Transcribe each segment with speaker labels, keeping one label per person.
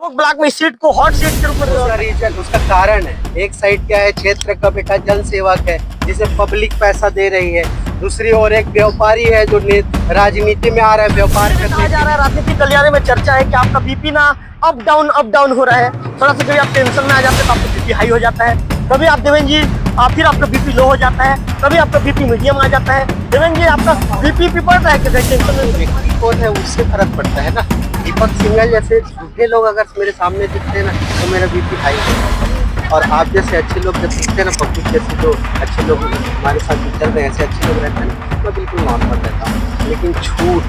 Speaker 1: दीपक block में इस seat को हॉट सीट के रूप में
Speaker 2: उसका रीजन, उसका कारण है। एक साइड क्या है, क्षेत्र का बेटा जन सेवक है जिसे पब्लिक पैसा दे रही है। दूसरी ओर एक व्यापारी है जो राजनीति में आ रहा है, व्यापार करने
Speaker 1: जा रहा है। राजनीतिक गलियारे में चर्चा है कि आपका बीपी ना अप डाउन हो रहा है। थोड़ा सा कभी आप टेंशन में आ जाते हैं तो आपका बीपी हाई हो जाता है, कभी आप देवेंद्र जी फिर आपका बीपी लो हो जाता है, कभी आपका बीपी मीडियम आ जाता है। देवेंद्र जी आपका बीपी बढ़ रहा है कि टेंशन में?
Speaker 2: व्यक्ति कौन है उससे फर्क पड़ता है ना। दीपक सिंघल जैसे झूठे लोग अगर मेरे सामने दिखते हैं ना तो मेरा बीपी हाई हो जाता है। और आप जैसे अच्छे लोग जब दिखते हैं ना, पब्लिक जैसे जो अच्छे लोग हमारे साथ चल रहे हैं, ऐसे अच्छे लोग रहते हैं ना, मैं बिल्कुल नॉर्मल रहता हूँ। लेकिन झूठ,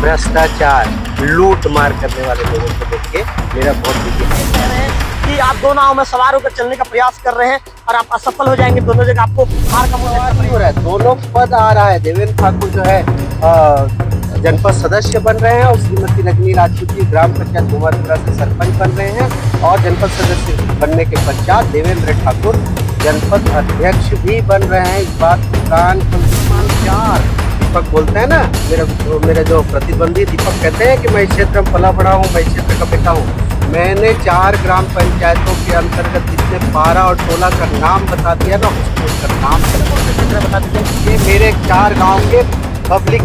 Speaker 2: भ्रष्टाचार, लूट मार करने वाले लोगों को देख के मेरा बहुत बीपी हाई है।
Speaker 1: कि आप दो नाव में सवार होकर चलने का प्रयास कर रहे हैं और आप असफल हो जाएंगे। दोनों जगह आपको हार का मुकाबला
Speaker 2: हो रहा है। दोनों पद आ रहा है। देवेंद्र ठाकुर जो है जनपद सदस्य बन रहे हैं और श्रीमती रजनी राजपूत जी ग्राम पंचायत घुमारपुरा से सरपंच बन रहे हैं। और जनपद सदस्य बनने के पश्चात देवेंद्र ठाकुर जनपद अध्यक्ष भी बन रहे हैं। इस बात को कान चार दीपक बोलते हैं ना, मेरे जो प्रतिद्वंदी दीपक कहते हैं कि मैं इस क्षेत्र में पला बड़ा हूँ, मैं इस क्षेत्र का बेटा हूँ। मैंने 4 ग्राम पंचायतों के अंतर्गत जितने 12 और 16 का नाम बता दिया ना, उसका नाम बता दीजिए। ये मेरे 4 गांव के पब्लिक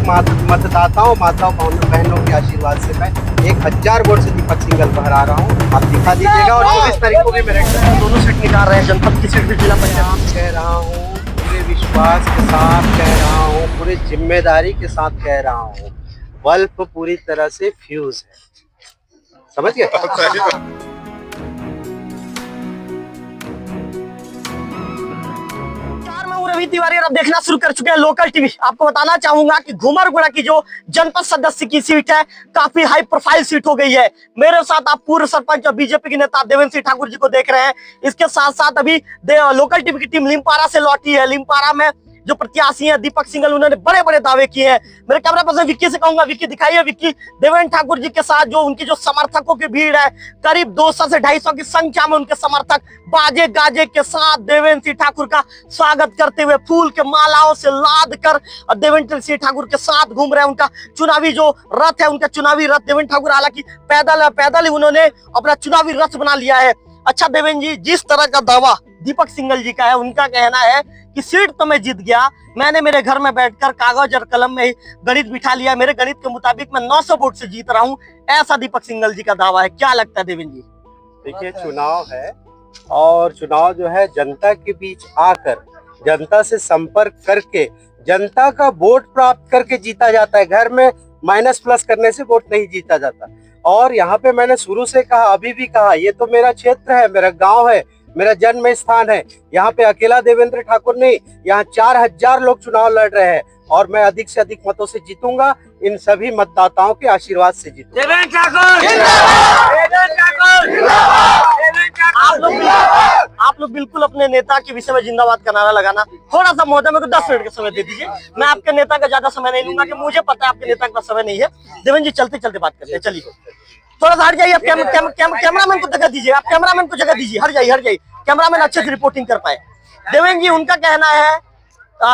Speaker 2: मतदाताओं, माताओं बहनों के आशीर्वाद से मैं 1000 वोट से दीपक सिंघल बहरा रहा हूँ। आप दिखा दीजिएगा। और 24 तारीख को भी मेरे
Speaker 1: दोनों सीट निकाल रहे हैं, जनपद की सीट भी जिला पंचायत।
Speaker 2: कह रहा हूँ, पूरे विश्वास के साथ कह रहा हूँ, पूरी जिम्मेदारी के साथ कह रहा हूँ, बल्ब पूरी तरह से फ्यूज है। समझ गए?
Speaker 1: रवि तिवारी और अब देखना शुरू कर चुके हैं लोकल टीवी। आपको बताना चाहूंगा कि घुमरगुड़ा की जो जनपद सदस्य की सीट है काफी हाई प्रोफाइल सीट हो गई है। मेरे साथ आप पूर्व सरपंच और बीजेपी के नेता देवेंद्र सिंह ठाकुर जी को देख रहे हैं। इसके साथ साथ अभी लोकल टीवी की टीम लिमपारा से लौटी है। लिमपारा में जो प्रत्याशी हैं दीपक सिंघल, उन्होंने बड़े बड़े दावे किए हैं। मेरे कैमरा पर्सन विक्की से कहूंगा, विक्की दिखाइए। विक्की, देवेंद्र ठाकुर जी के साथ जो उनकी जो समर्थकों की भीड़ है, करीब 200 से 250 की संख्या में उनके समर्थक बाजे गाजे के साथ देवेंद्र सिंह ठाकुर का स्वागत करते हुए फूल के मालाओं से लाद कर देवेंद्र सिंह ठाकुर के साथ घूम रहे हैं। उनका चुनावी जो रथ है, उनका चुनावी रथ देवेंद्र ठाकुर, हालांकि पैदल ही उन्होंने अपना चुनावी रथ बना लिया है। अच्छा देवेंद्र जी, जिस तरह का दावा दीपक सिंघल जी का है, उनका कहना है कि सीट तो मैं जीत गया, मैंने मेरे घर में बैठकर कागज और कलम में गणित बिठा लिया, मेरे गणित के मुताबिक मैं 900 वोट से जीत रहा हूं, ऐसा दीपक सिंघल जी का दावा है। क्या लगता है देवेंद्र जी?
Speaker 2: देखिए, चुनाव है और चुनाव जो है जनता के बीच आकर, जनता से संपर्क करके, जनता का वोट प्राप्त करके जीता जाता है। घर में माइनस प्लस करने से वोट नहीं जीता जाता। और यहाँ पे मैंने शुरू से कहा, अभी भी कहा, ये तो मेरा क्षेत्र है, मेरा गांव है, मेरा जन्म स्थान है। यहाँ पे अकेला देवेंद्र ठाकुर नहीं, यहाँ 4000 लोग चुनाव लड़ रहे हैं और मैं अधिक से अधिक मतों से जीतूंगा। इन सभी मतदाताओं के आशीर्वाद से जीतूंगा।
Speaker 1: देवेंद्र ठाकुर, आप लोग बिल्कुल अपने नेता के विषय में जिंदाबाद का नारा लगाना। थोड़ा सा महोदय, मेरे को 10 मिनट का समय दे दीजिए। मैं आपके नेता का ज्यादा समय नहीं लूंगा कि मुझे पता है आपके नेता के पास समय नहीं है। देवेंद्र जी, चलते चलते बात करते हैं। चलिए, थोड़ा सा हट जाइए। आप कैमरामैन को जगह दीजिए। आप कैमरामैन को जगह दीजिए। हट जाइए। कैमरामैन अच्छे से रिपोर्टिंग कर पाए। देवेंद्र जी, उनका कहना है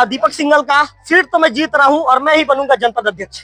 Speaker 1: दीपक सिंघल का, सीट तो मैं जीत रहा हूं और मैं ही बनूंगा जनपद अध्यक्ष।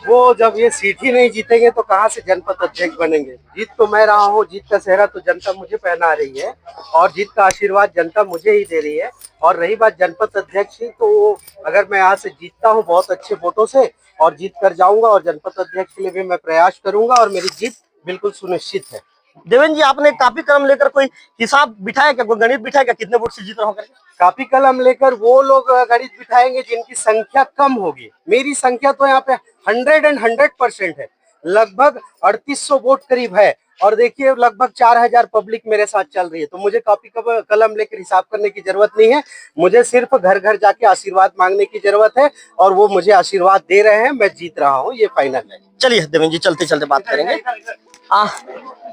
Speaker 2: वो जब ये सीट ही नहीं जीतेंगे तो कहां से जनपद अध्यक्ष बनेंगे? जीत तो मैं रहा हूँ, जीत का सेहरा तो जनता मुझे पहना रही है और जीत का आशीर्वाद जनता मुझे ही दे रही है। और रही बात जनपद अध्यक्ष की, तो अगर मैं यहाँ से जीतता हूँ बहुत अच्छे वोटों से और जीत कर जाऊंगा और जनपद अध्यक्ष के लिए भी मैं प्रयास करूंगा और मेरी जीत बिल्कुल सुनिश्चित है।
Speaker 1: देवेंद्र जी, आपने कापी कलम लेकर कोई हिसाब बिठाया क्या, कोई गणित बिठाया क्या, कितने वोट से जीत रहा हूँ?
Speaker 2: कापी कलम लेकर वो लोग गणित बिठाएंगे जिनकी संख्या कम होगी। मेरी संख्या तो यहाँ पे 100% है, लगभग 3800 वोट करीब है। और देखिए, लगभग 4000 पब्लिक मेरे साथ चल रही है, तो मुझे कॉपी कलम लेकर हिसाब करने की जरूरत नहीं है। मुझे सिर्फ घर घर जाके आशीर्वाद मांगने की जरूरत है और वो मुझे आशीर्वाद दे रहे हैं। मैं जीत रहा हूँ, ये फाइनल है।
Speaker 1: चलिए देवेंद्र जी, चलते चलते बात करेंगे।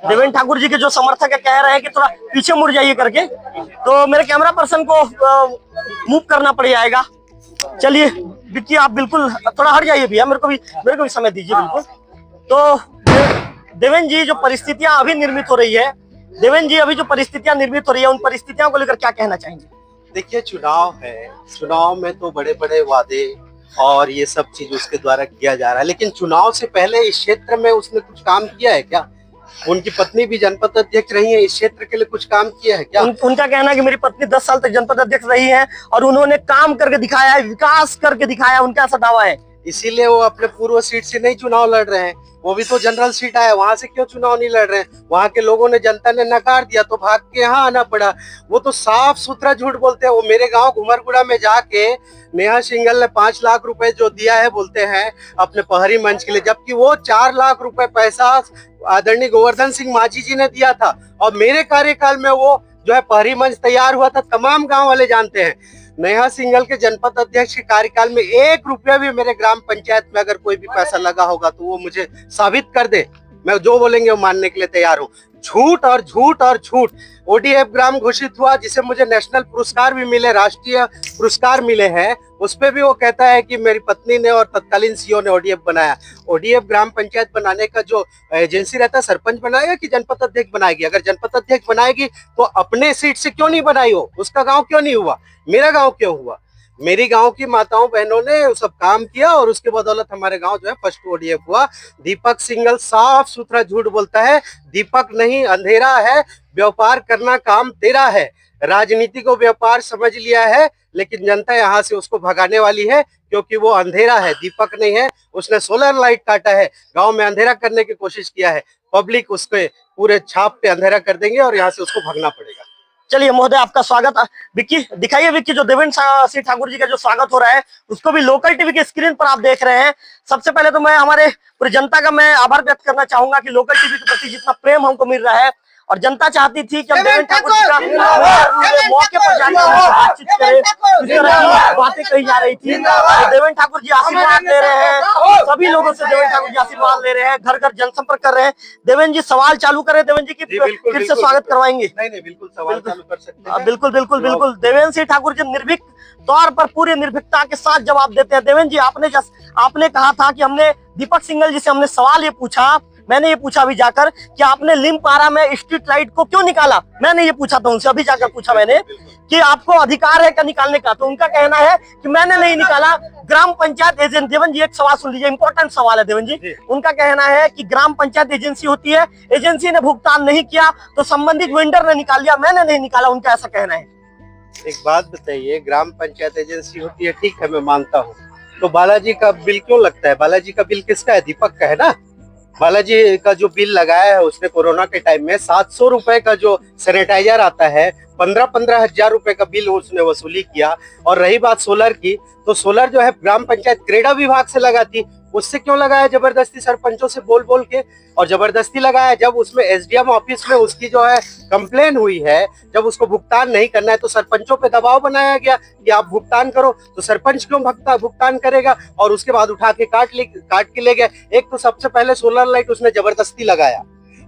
Speaker 1: देवेंद्र ठाकुर जी के जो समर्थक है कह रहे हैं कि थोड़ा पीछे मुड़ जाइए करके, तो मेरे कैमरा पर्सन को मूव करना पड़ जाएगा। चलिए विक्की, आप बिल्कुल थोड़ा हट जाइए भैया, मेरे को भी समय दीजिए बिल्कुल। तो देवेंद्र जी, जो परिस्थितियां अभी निर्मित हो रही है, देवेंद्र जी अभी जो परिस्थितियां निर्मित हो रही है, उन परिस्थितियों को लेकर क्या कहना चाहेंगे?
Speaker 2: देखिए, चुनाव है, चुनाव में तो बड़े बड़े वादे और ये सब चीज उसके द्वारा किया जा रहा है, लेकिन चुनाव से पहले इस क्षेत्र में उसने कुछ काम किया है क्या? उनकी पत्नी भी जनपद अध्यक्ष रही है, इस क्षेत्र के लिए कुछ काम किया है क्या?
Speaker 1: उनका कहना है कि मेरी पत्नी 10 साल तक जनपद अध्यक्ष रही है और उन्होंने काम करके दिखाया है, विकास करके दिखाया है, उनका ऐसा दावा है।
Speaker 2: इसीलिए वो अपने पूर्व सीट से नहीं चुनाव लड़ रहे हैं, वो भी तो जनरल सीट आया, वहां से क्यों चुनाव नहीं लड़ रहे हैं? वहां के लोगों ने, जनता ने नकार दिया तो भाग के यहाँ आना पड़ा। वो तो साफ सुथरा झूठ बोलते हैं। वो मेरे गांव घुमरगुड़ा में जाके नेहा सिंघल ने 5 लाख रुपए जो दिया है बोलते हैं अपने पहरी मंच के लिए, जबकि वो 4 लाख रुपए पैसा आदरणीय गोवर्धन सिंह मांझी जी ने दिया था। और मेरे कार्यकाल में वो जो है पहरी मंच तैयार हुआ था, तमाम गांव वाले जानते हैं। नेहा सिंघल के जनपद अध्यक्ष के कार्यकाल में 1 रुपया भी मेरे ग्राम पंचायत में अगर कोई भी पैसा लगा होगा तो वो मुझे साबित कर दे, मैं जो बोलेंगे वो मानने के लिए तैयार हूँ। झूठ और झूठ और झूठ। ओडीएफ ग्राम घोषित हुआ, जिसे मुझे नेशनल पुरस्कार भी मिले, राष्ट्रीय पुरस्कार मिले हैं, उस पे भी वो कहता है कि मेरी पत्नी ने और तत्कालीन सीओ ने ओडीएफ बनाया। ओडीएफ ग्राम पंचायत बनाने का जो एजेंसी रहता है, सरपंच बनाएगा कि जनपद अध्यक्ष बनाएगी? अगर जनपद अध्यक्ष बनाएगी तो अपने सीट से क्यों नहीं बनाई हो? उसका गांव क्यों नहीं हुआ? मेरा गांव क्यों हुआ? मेरी गांव की माताओं बहनों ने सब काम किया और उसके बदौलत हमारे गांव जो है फर्स्ट ओडीएफ हुआ। दीपक सिंघल साफ सुथरा झूठ बोलता है। दीपक नहीं, अंधेरा है। व्यापार करना काम तेरा है। राजनीति को व्यापार समझ लिया है, लेकिन जनता यहाँ से उसको भगाने वाली है क्योंकि वो अंधेरा है, दीपक नहीं है। उसने सोलर लाइट काटा है, गांव में अंधेरा करने की कोशिश किया है। पब्लिक उसके पूरे छाप पे अंधेरा कर देंगे और यहाँ से उसको भगना पड़ेगा।
Speaker 1: चलिए महोदय, आपका स्वागत। विक्की दिखाइए, विक्की जो देवेंद्र सिंह ठाकुर जी का जो स्वागत हो रहा है उसको भी लोकल टीवी के स्क्रीन पर आप देख रहे हैं। सबसे पहले तो मैं हमारे पूरी जनता का मैं आभार व्यक्त करना चाहूंगा कि लोकल टीवी के प्रति जितना प्रेम हमको मिल रहा है, और जनता चाहती थी कि हम देवेंद्र ठाकुर जी का मौके पर जाकर बातचीत करें। इस तरह की बातें कही जा रही थी, तो देवेंद्र ठाकुर जी आशीर्वाद ले रहे हैं, सभी लोगों से देवेंद्र ठाकुर जी आशीर्वाद ले रहे हैं, घर घर जनसंपर्क कर रहे हैं। देवेंद्र जी सवाल चालू करें, देवेंद्र जी की फिर से स्वागत करवाएंगे।
Speaker 2: नहीं, बिल्कुल सवाल चालू कर सकते हैं।
Speaker 1: बिल्कुल बिल्कुल बिल्कुल। देवेंद्र सिंह ठाकुर जी निर्भीक तौर पर पूरी निर्भीकता के साथ जवाब देते हैं। देवेंद्र जी, आपने कहा था कि हमने दीपक सिंघल जी से हमने सवाल ये पूछा, मैंने ये पूछा अभी जाकर कि आपने लिमपारा में स्ट्रीट लाइट को क्यों निकाला। मैंने ये पूछा था उनसे, अभी जाकर पूछा मैंने कि आपको अधिकार है क्या निकालने का, तो उनका कहना है कि मैंने नहीं निकाला, ग्राम पंचायत एजेंसी। देवेंद्र जी एक सवाल सुन लीजिए, इंपॉर्टेंट सवाल है देवेंद्र जी। उनका कहना है कि ग्राम पंचायत एजेंसी होती है, एजेंसी ने भुगतान नहीं किया तो संबंधित वेंडर ने निकाल लिया, मैंने नहीं निकाला, उनका ऐसा कहना है।
Speaker 2: एक बात बताइए, ग्राम पंचायत एजेंसी होती है, ठीक है, मैं मानता हूँ, तो बालाजी का बिल क्यों लगता है? बालाजी का बिल किसका है? दीपक का है ना। बालाजी का जो बिल लगाया है उसने कोरोना के टाइम में 700 रुपए का जो सैनिटाइजर आता है, 15-15 हजार रुपए का बिल उसने वसूली किया। और रही बात सोलर की, तो सोलर जो है ग्राम पंचायत क्रेडा विभाग से लगाती, उससे क्यों लगाया? जबरदस्ती सरपंचों से बोल बोल के, और जबरदस्ती लगाया। जब उसमें एसडीएम ऑफिस में उसकी जो है कंप्लेन हुई है, जब उसको भुगतान नहीं करना है तो सरपंचों पे दबाव बनाया गया कि आप भुगतान करो, तो सरपंच क्यों भुगतान करेगा? और उसके बाद उठा के काट के ले गए। एक तो सबसे पहले सोलर लाइट उसने जबरदस्ती लगाया,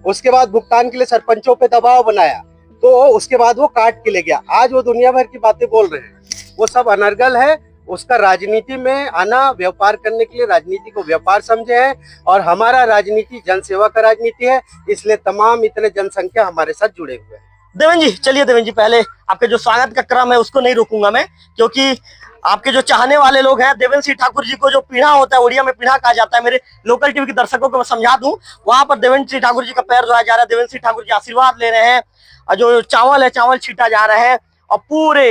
Speaker 2: उसके बाद भुगतान के लिए सरपंचों पे दबाव बनाया, तो उसके बाद वो काट के ले गया। आज वो दुनिया भर की बातें बोल रहे हैं, वो सब अनर्गल है। उसका राजनीति में आना, व्यापार करने के लिए राजनीति को व्यापार समझे हैं, और हमारा राजनीति जनसेवा का राजनीति है, इसलिए तमाम इतने जनसंख्या हमारे साथ जुड़े हुए हैं।
Speaker 1: देवेंद्र जी, चलिए देवेंद्र जी, पहले आपके जो स्वागत का क्रम है उसको नहीं रोकूंगा मैं, क्योंकि आपके जो चाहने वाले लोग हैं, देवेंद्र सिंह ठाकुर जी को जो पीढ़ा होता है, उड़िया में पीढ़ा कहा जाता है, मेरे लोकल टीवी के दर्शकों को मैं समझा दूं, वहां पर देवेंद्र सिंह ठाकुर जी का पैर धोया जा रहा है, देवेंद्र सिंह ठाकुर जी आशीर्वाद ले रहे हैं, और जो चावल है चावल छीटा जा रहा है, और पूरे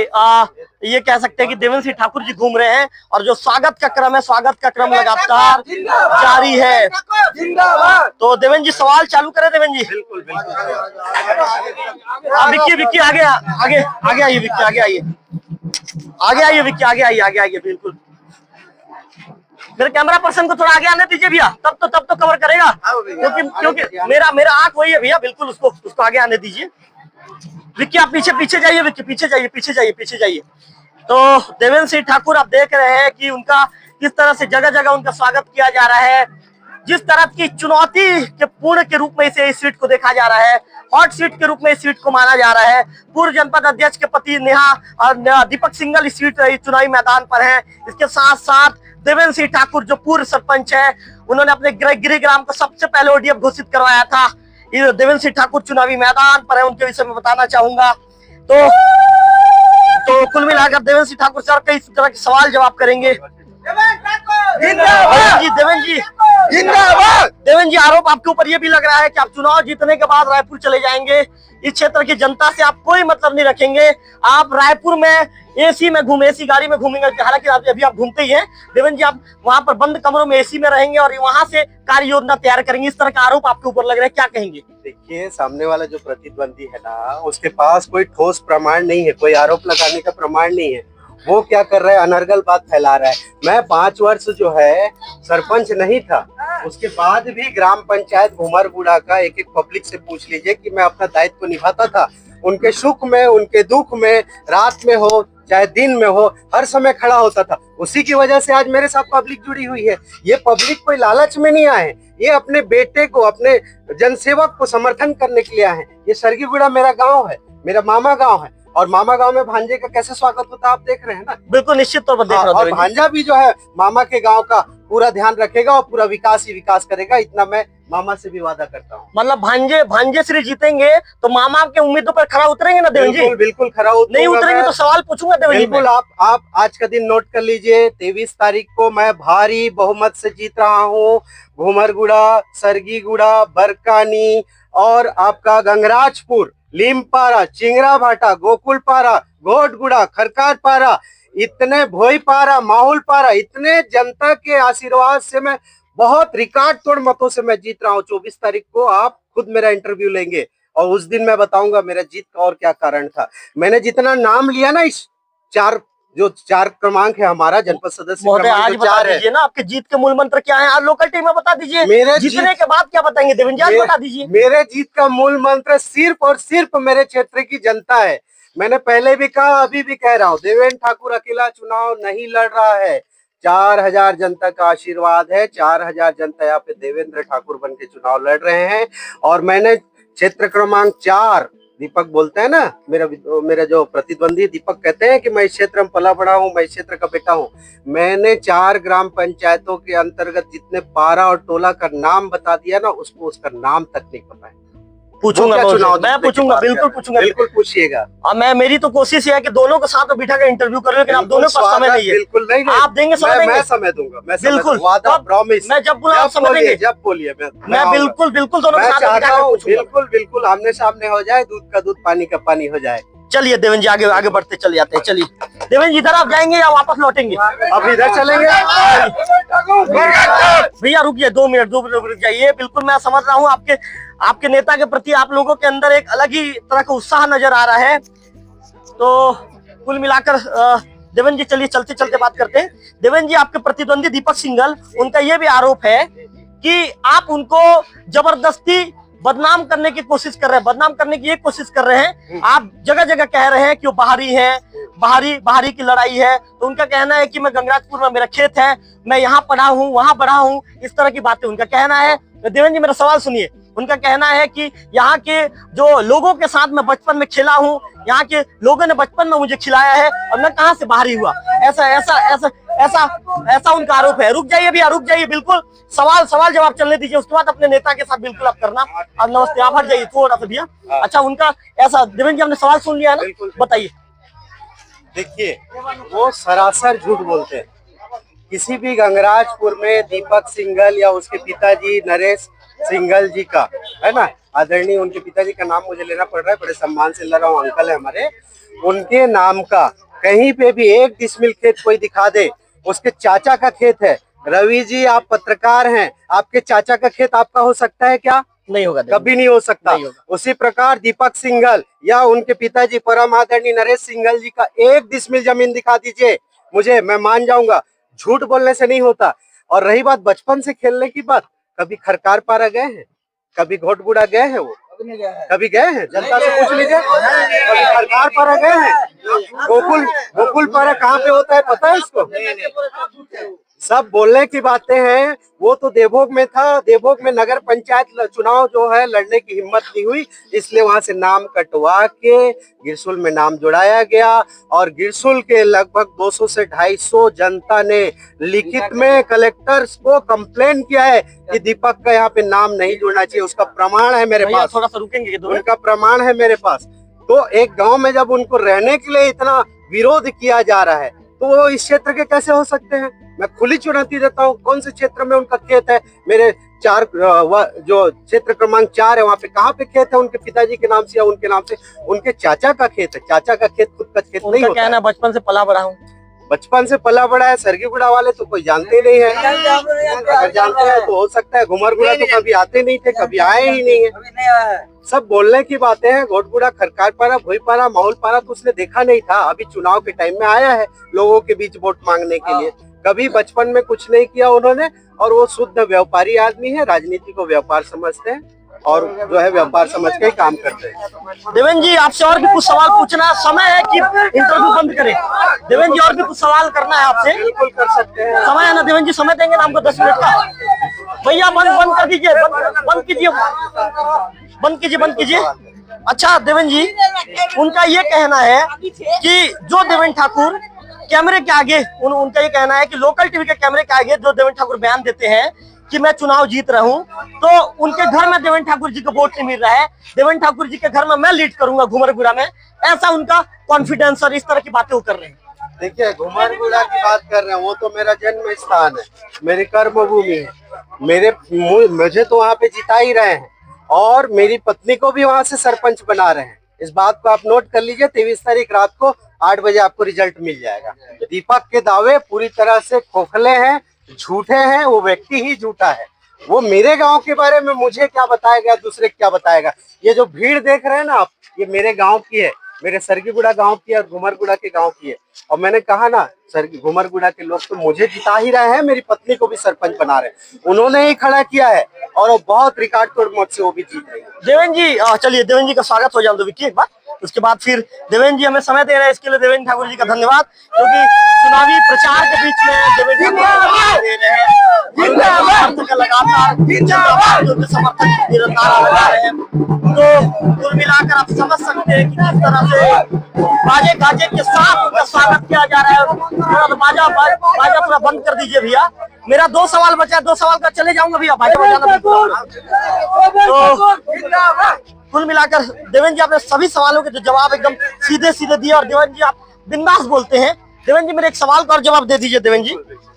Speaker 1: ये कह सकते हैं कि देवेंद्र सिंह ठाकुर जी घूम रहे हैं, और जो स्वागत का क्रम है, स्वागत का क्रम लगातार जारी है। तो देवेंद्र जी सवाल चालू करें। देवेंद्र जी
Speaker 2: बिल्कुल
Speaker 1: विक्की आगे आइए, विक्की आगे आइए, विक्की आगे आइए, बिल्कुल। मेरे कैमरा पर्सन को थोड़ा आगे आने दीजिए भैया, तब तो कवर करेगा, क्योंकि मेरा आंख वही है भैया, बिल्कुल उसको आगे आने दीजिए। विक्की आप पीछे जाइए, विक्की पीछे जाइए। तो देवेंद्र सिंह ठाकुर आप देख रहे हैं कि उनका किस तरह से जगह जगह उनका स्वागत किया जा रहा है, जिस तरह की चुनौती के पूर्ण के रूप में इसे इस सीट को देखा जा रहा है, हॉट सीट के रूप में इस सीट को माना जा रहा है। पूर्व जनपद अध्यक्ष के पति नेहा और दीपक सिंघल इस सीट चुनावी मैदान पर हैं। इसके साथ साथ देवेंद्र सिंह ठाकुर जो पूर्व सरपंच है, उन्होंने अपने गृह ग्राम को सबसे पहले ओडीएफ घोषित करवाया था। देवेंद्र सिंह ठाकुर चुनावी मैदान पर है, उनके विषय में बताना चाहूंगा। तो कुल मिलाकर देवेंद्र सिंह ठाकुर सर कई तरह के सवाल जवाब करेंगे। जी देवेंद्र जी जिंदाबाद। देवेंद्र जी, आरोप आपके ऊपर ये भी लग रहा है कि आप चुनाव जीतने के बाद रायपुर चले जाएंगे, इस क्षेत्र की जनता से आप कोई मतलब नहीं रखेंगे, आप रायपुर में एसी गाड़ी में घूमेंगे। हालांकि अभी आप घूमते ही हैं देवेंद्र जी, आप वहां पर बंद कमरों में एसी में रहेंगे और वहां से कार्य योजना तैयार करेंगे, इस तरह का आरोप आपके ऊपर लग रहा है, क्या कहेंगे?
Speaker 2: देखिए, सामने वाला जो प्रतिद्वंदी है ना, उसके पास कोई ठोस प्रमाण नहीं है, कोई आरोप लगाने का प्रमाण नहीं है। वो क्या कर रहा है, अनर्गल बात फैला रहा है। मैं 5 वर्ष जो है सरपंच नहीं था, उसके बाद भी ग्राम पंचायत घुमरगुड़ा का एक पब्लिक से पूछ लीजिए कि मैं अपना दायित्व निभाता था। उनके सुख में, उनके दुख में, रात में हो चाहे दिन में हो, हर समय खड़ा होता था। उसी की वजह से आज मेरे साथ पब्लिक जुड़ी हुई है। ये पब्लिक कोई लालच में नहीं आए, ये अपने बेटे को, अपने जनसेवक को समर्थन करने के लिए आए हैं। ये सरगीगुड़ा मेरा गांव है, मेरा मामा गांव है, और मामा गांव में भांजे का कैसे स्वागत होता है आप देख रहे हैं ना।
Speaker 1: बिल्कुल निश्चित तौर पर देख रहा हूं।
Speaker 2: और भांजा भी जो है मामा के गांव का पूरा ध्यान रखेगा और पूरा विकास ही विकास करेगा, इतना मैं मामा से भी वादा करता हूँ।
Speaker 1: मतलब भांजे श्री जीतेंगे तो मामा के उम्मीदों पर खरा उतरेंगे ना देवेंद्र जी?
Speaker 2: बिल्कुल बिल्कुल खरा उतरूंगा।
Speaker 1: नहीं उतरेंगे तो सवाल पूछूंगा देवेंद्र जी।
Speaker 2: बिल्कुल, आप आज का दिन नोट कर लीजिए। 23 तारीख को मैं भारी बहुमत से जीत रहा हूँ। घुमरगुड़ा, सरगीगुड़ा, बरकानी और आपका गंगराजपुर, लीमपारा, चिंगराभाटा, गोकुलपारा, घोटगुड़ा, खरकारपारा, इतने भोईपारा, माहुलपारा, इतने जनता के आशीर्वाद से मैं बहुत रिकॉर्ड तोड़ मतों से मैं जीत रहा हूँ। 24 तारीख को आप खुद मेरा इंटरव्यू लेंगे और उस दिन मैं बताऊंगा मेरा जीत का और क्या कारण था। मैंने जितना नाम लिया ना, इस चार क्रमांक है हमारा जनपद सदस्य
Speaker 1: महोदय, आज बता दीजिए ना आपके जीत के मूल मंत्र क्या है, आज लोकल टीम में बता दीजिए।
Speaker 2: मेरे
Speaker 1: जीतने के बाद क्या बताएंगे देवेंद्र जी, आज बता दीजिए।
Speaker 2: मेरे जीत का मूल मंत्र सिर्फ और सिर्फ मेरे क्षेत्र की जनता है। मैंने पहले भी कहा, अभी भी कह रहा हूँ, देवेंद्र ठाकुर अकेला चुनाव नहीं लड़ रहा है। 4000 जनता का आशीर्वाद है। 4000 जनता यहाँ पे देवेंद्र ठाकुर बन के चुनाव लड़ रहे हैं। और मैंने क्षेत्र क्रमांक 4, दीपक बोलते हैं ना, मेरा जो प्रतिद्वंदी दीपक कहते हैं कि मैं इस क्षेत्र में पला बड़ा हूँ, मैं इस क्षेत्र का बेटा हूँ। मैंने 4 ग्राम पंचायतों के अंतर्गत जितने पारा और टोला का नाम बता दिया ना, उसको उसका नाम तक नहीं पता है।
Speaker 1: पूछूंगा मैं पूछूंगा, बिल्कुल पूछूंगा,
Speaker 2: बिल्कुल पूछिएगा।
Speaker 1: और मेरी तो कोशिश है कि दोनों के साथ बिठा कर इंटरव्यू कर, लेकिन आप दोनों का समय नहीं है।
Speaker 2: बिल्कुल नहीं,
Speaker 1: आप देंगे समय देंगे?
Speaker 2: मैं समय दूंगा, मैं
Speaker 1: बिल्कुल
Speaker 2: वादा, प्रॉमिस।
Speaker 1: मैं जब बुलाऊं समय देंगे?
Speaker 2: जब बोलिए
Speaker 1: मैं बिल्कुल दोनों के साथ बिठा कर पूछूंगा।
Speaker 2: बिल्कुल आमने सामने हो जाए, दूध का दूध पानी का पानी हो जाए।
Speaker 1: चलिए देवेंद्र जी, आगे बढ़ते चले जाते हैं। चलिए देवेंद्र जी, इधर आप जाएंगे या वापस लौटेंगे?
Speaker 2: अब इधर चलेंगे।
Speaker 1: भैया रुकिए, 2 मिनट रुक जाइए। बिल्कुल मैं समझ रहा हूँ आपके नेता के प्रति आप लोगों के अंदर एक अलग ही तरह का उत्साह नजर आ रहा है। तो कुल मिलाकर देवेंद्र जी, चलिए चलते चलते बात करते हैं। देवेंद्र जी, आपके प्रतिद्वंदी दीपक सिंघल, उनका यह भी आरोप है कि आप उनको जबरदस्ती बदनाम करने की कोशिश कर रहे हैं, बदनाम करने की ये कोशिश कर रहे हैं। आप जगह जगह कह रहे हैं कि वो बाहरी है, बाहरी की लड़ाई है। तो उनका कहना है कि मैं गंगराजपुर में मेरा खेत है, मैं यहाँ पढ़ा हूँ, वहां पढ़ा हूँ, इस तरह की बातें उनका कहना है। तो देवेंद्र जी, मेरा सवाल सुनिए। उनका कहना है कि यहाँ के जो लोगों के साथ मैं बचपन में खेला हूँ, यहाँ के लोगों ने बचपन में मुझे खिलाया है, और मैं कहाँ से बाहरी हुआ, ऐसा उनका आरोप है। रुक जाइए भैया, रुक जाइए, बिल्कुल सवाल जवाब चलने दीजिए, उसके बाद अपने नेता के साथ बिल्कुल आप करना। अब नमस्ते, आप हट जाइए थोड़ा सा भैया। अच्छा, उनका ऐसा, देवेंद्र जी हमने सवाल सुन लिया ना, बताइए।
Speaker 2: देखिए, वो सरासर झूठ बोलते हैं। किसी भी गंगराजपुर में दीपक सिंघल या उसके पिताजी नरेश सिंघल जी का, है ना, आदरणीय, उनके पिताजी का नाम मुझे लेना पड़ रहा है, बड़े सम्मान से ले रहा हूँ, अंकल है हमारे, उनके नाम का कहीं पे भी 1 डिसमिल खेत कोई दिखा दे, उसके चाचा का खेत है। रवि जी, आप पत्रकार हैं, आपके चाचा का खेत आपका हो सकता है क्या?
Speaker 1: नहीं होगा,
Speaker 2: कभी नहीं हो सकता। उसी प्रकार दीपक सिंघल या उनके पिताजी परम आदरणीय नरेश सिंघल जी का 1 डिसमिल जमीन दिखा दीजिए मुझे, मैं मान जाऊंगा। झूठ बोलने से नहीं होता। और रही बात बचपन से खेलने की बात, कभी खरकारपारा गए हैं, कभी घोटगुड़ा गए हैं? वो कभी गए हैं? जनता से पूछ लीजिए, कभी खरकारपारा गए हैं? गोकुलपारा कहाँ पे होता है पता है इसको? सब बोलने की बातें हैं। वो तो देवभोग में था, देवभोग में नगर पंचायत चुनाव जो है लड़ने की हिम्मत नहीं हुई, इसलिए वहां से नाम कटवा के गिरसुल में नाम जुड़ाया गया। और गिरसुल के लगभग 200 से 250 जनता ने लिखित में कलेक्टर को कंप्लेन किया है कि दीपक का यहाँ पे नाम नहीं जुड़ना चाहिए। उसका प्रमाण है मेरे पास,
Speaker 1: थोड़ा सा रुकेंगे,
Speaker 2: उनका प्रमाण है मेरे पास। तो एक गाँव में जब उनको रहने के लिए इतना विरोध किया जा रहा है, तो वो इस क्षेत्र के कैसे हो सकते हैं? मैं खुली चुनौती देता हूँ, कौन से क्षेत्र में उनका खेत है? मेरे जो क्षेत्र क्रमांक 4 है वहाँ पे कहाँ पे खेत है उनके पिताजी के नाम से या उनके नाम से? उनके चाचा का खेत है। चाचा का खेत खुद का खेत नहीं होता
Speaker 1: कहना बचपन से पला बड़ा हूँ,
Speaker 2: बचपन से पला बड़ा है। सरगीगुड़ा वाले तो कोई जानते नहीं है, अगर जानते हैं तो हो सकता है। घुमरगुड़ा तो कभी आते नहीं थे, कभी आए ही नहीं है। सब बोलने की बातें हैं। घोटगुड़ा, खरकारपारा, भोईपारा, माहौलपारा तो उसने देखा नहीं था। अभी चुनाव के टाइम में आया है लोगों के बीच वोट मांगने के लिए। कभी बचपन में कुछ नहीं किया उन्होंने, और वो शुद्ध व्यापारी आदमी है। राजनीति को व्यापार समझते हैं और जो है व्यापार समझ के ही काम करते हैं।
Speaker 1: देवेंद्र जी आपसे और भी कुछ सवाल पूछना, समय है कि इंटरव्यू बंद करें? देवेंद्र जी और भी कुछ सवाल करना है आपसे?
Speaker 2: बिल्कुल कर सकते हैं।
Speaker 1: समय है ना देवेंद्र जी? समय देंगे ना हमको 10 मिनट का? भैया बंद कर दीजिए, बंद कीजिए, बंद कीजिए। अच्छा देवेंद्र जी, उनका ये कहना है कि जो देवेंद्र ठाकुर कैमरे के आगे, उनका ये कहना है कि लोकल टीवी के कैमरे के आगे जो देवेंद्र ठाकुर बयान देते हैं कि मैं चुनाव जीत रहा हूं, तो उनके घर में देवेंद्र ठाकुर जी को वोट नहीं मिल रहा है। देवेंद्र ठाकुर जी के घर में मैं लीड करूंगा घुमरगुड़ा में, ऐसा उनका कॉन्फिडेंस और इस तरह की बातें वो कर रहे हैं।
Speaker 2: देखिए, घुमरगुड़ा की बात कर रहे हैं, वो तो मेरा जन्म स्थान है, मेरी कर्म भूमि है। मुझे तो वहाँ पे जिता ही रहे हैं और मेरी पत्नी को भी वहाँ से सरपंच बना रहे हैं। इस बात को आप नोट कर लीजिए। 23 तारीख रात को 8 बजे आपको रिजल्ट मिल जाएगा। दीपक के दावे पूरी तरह से खोखले हैं, झूठे हैं। वो व्यक्ति ही झूठा है। वो मेरे गांव के बारे में मुझे क्या बताएगा, दूसरे क्या बताएगा? ये जो भीड़ देख रहे हैं ना आप, ये मेरे गांव की है, मेरे सरगीगुड़ा गांव की है और घुमरगुड़ा के गांव की है। और मैंने कहा ना, घुमरगुड़ा के लोग तो मुझे जिता ही रहे हैं, मेरी पत्नी को भी सरपंच बना रहे हैं। उन्होंने ही खड़ा किया है और वो बहुत रिकॉर्ड तोड़ मत से वो भी जीत रही है।
Speaker 1: देवेंद्र जी चलिए, देवेंद्र जी का स्वागत हो जाए दो विक्की एक बार, उसके बाद फिर देवेंद्र जी हमें समय दे रहे हैं, इसके लिए देवेंद्र ठाकुर जी का धन्यवाद। क्योंकि चुनावी प्रचार के बीच में देवेंद्र ठाकुर दे रहे हैं, लगातार समर्थन निरंतर लगा रहे हैं। तो कुल मिलाकर आप समझ सकते हैं कि किस तरह से बाजे गाजे के साथ उनका स्वागत किया जा रहा है। थोड़ा बाजा थोड़ा बंद कर दीजिए भैया। मेरा 2 सवाल बचा है, 2 सवाल का चले जाऊंगा भैया, बाजा बजाना। तो कुल मिलाकर देवेंद्र जी आपने सभी सवालों के जो जवाब एकदम सीधे सीधे दिए और देवेंद्र जी आप बिंदास बोलते हैं। देवेंद्र जी मेरे एक सवाल का और जवाब दे दीजिए। देवेंद्र जी,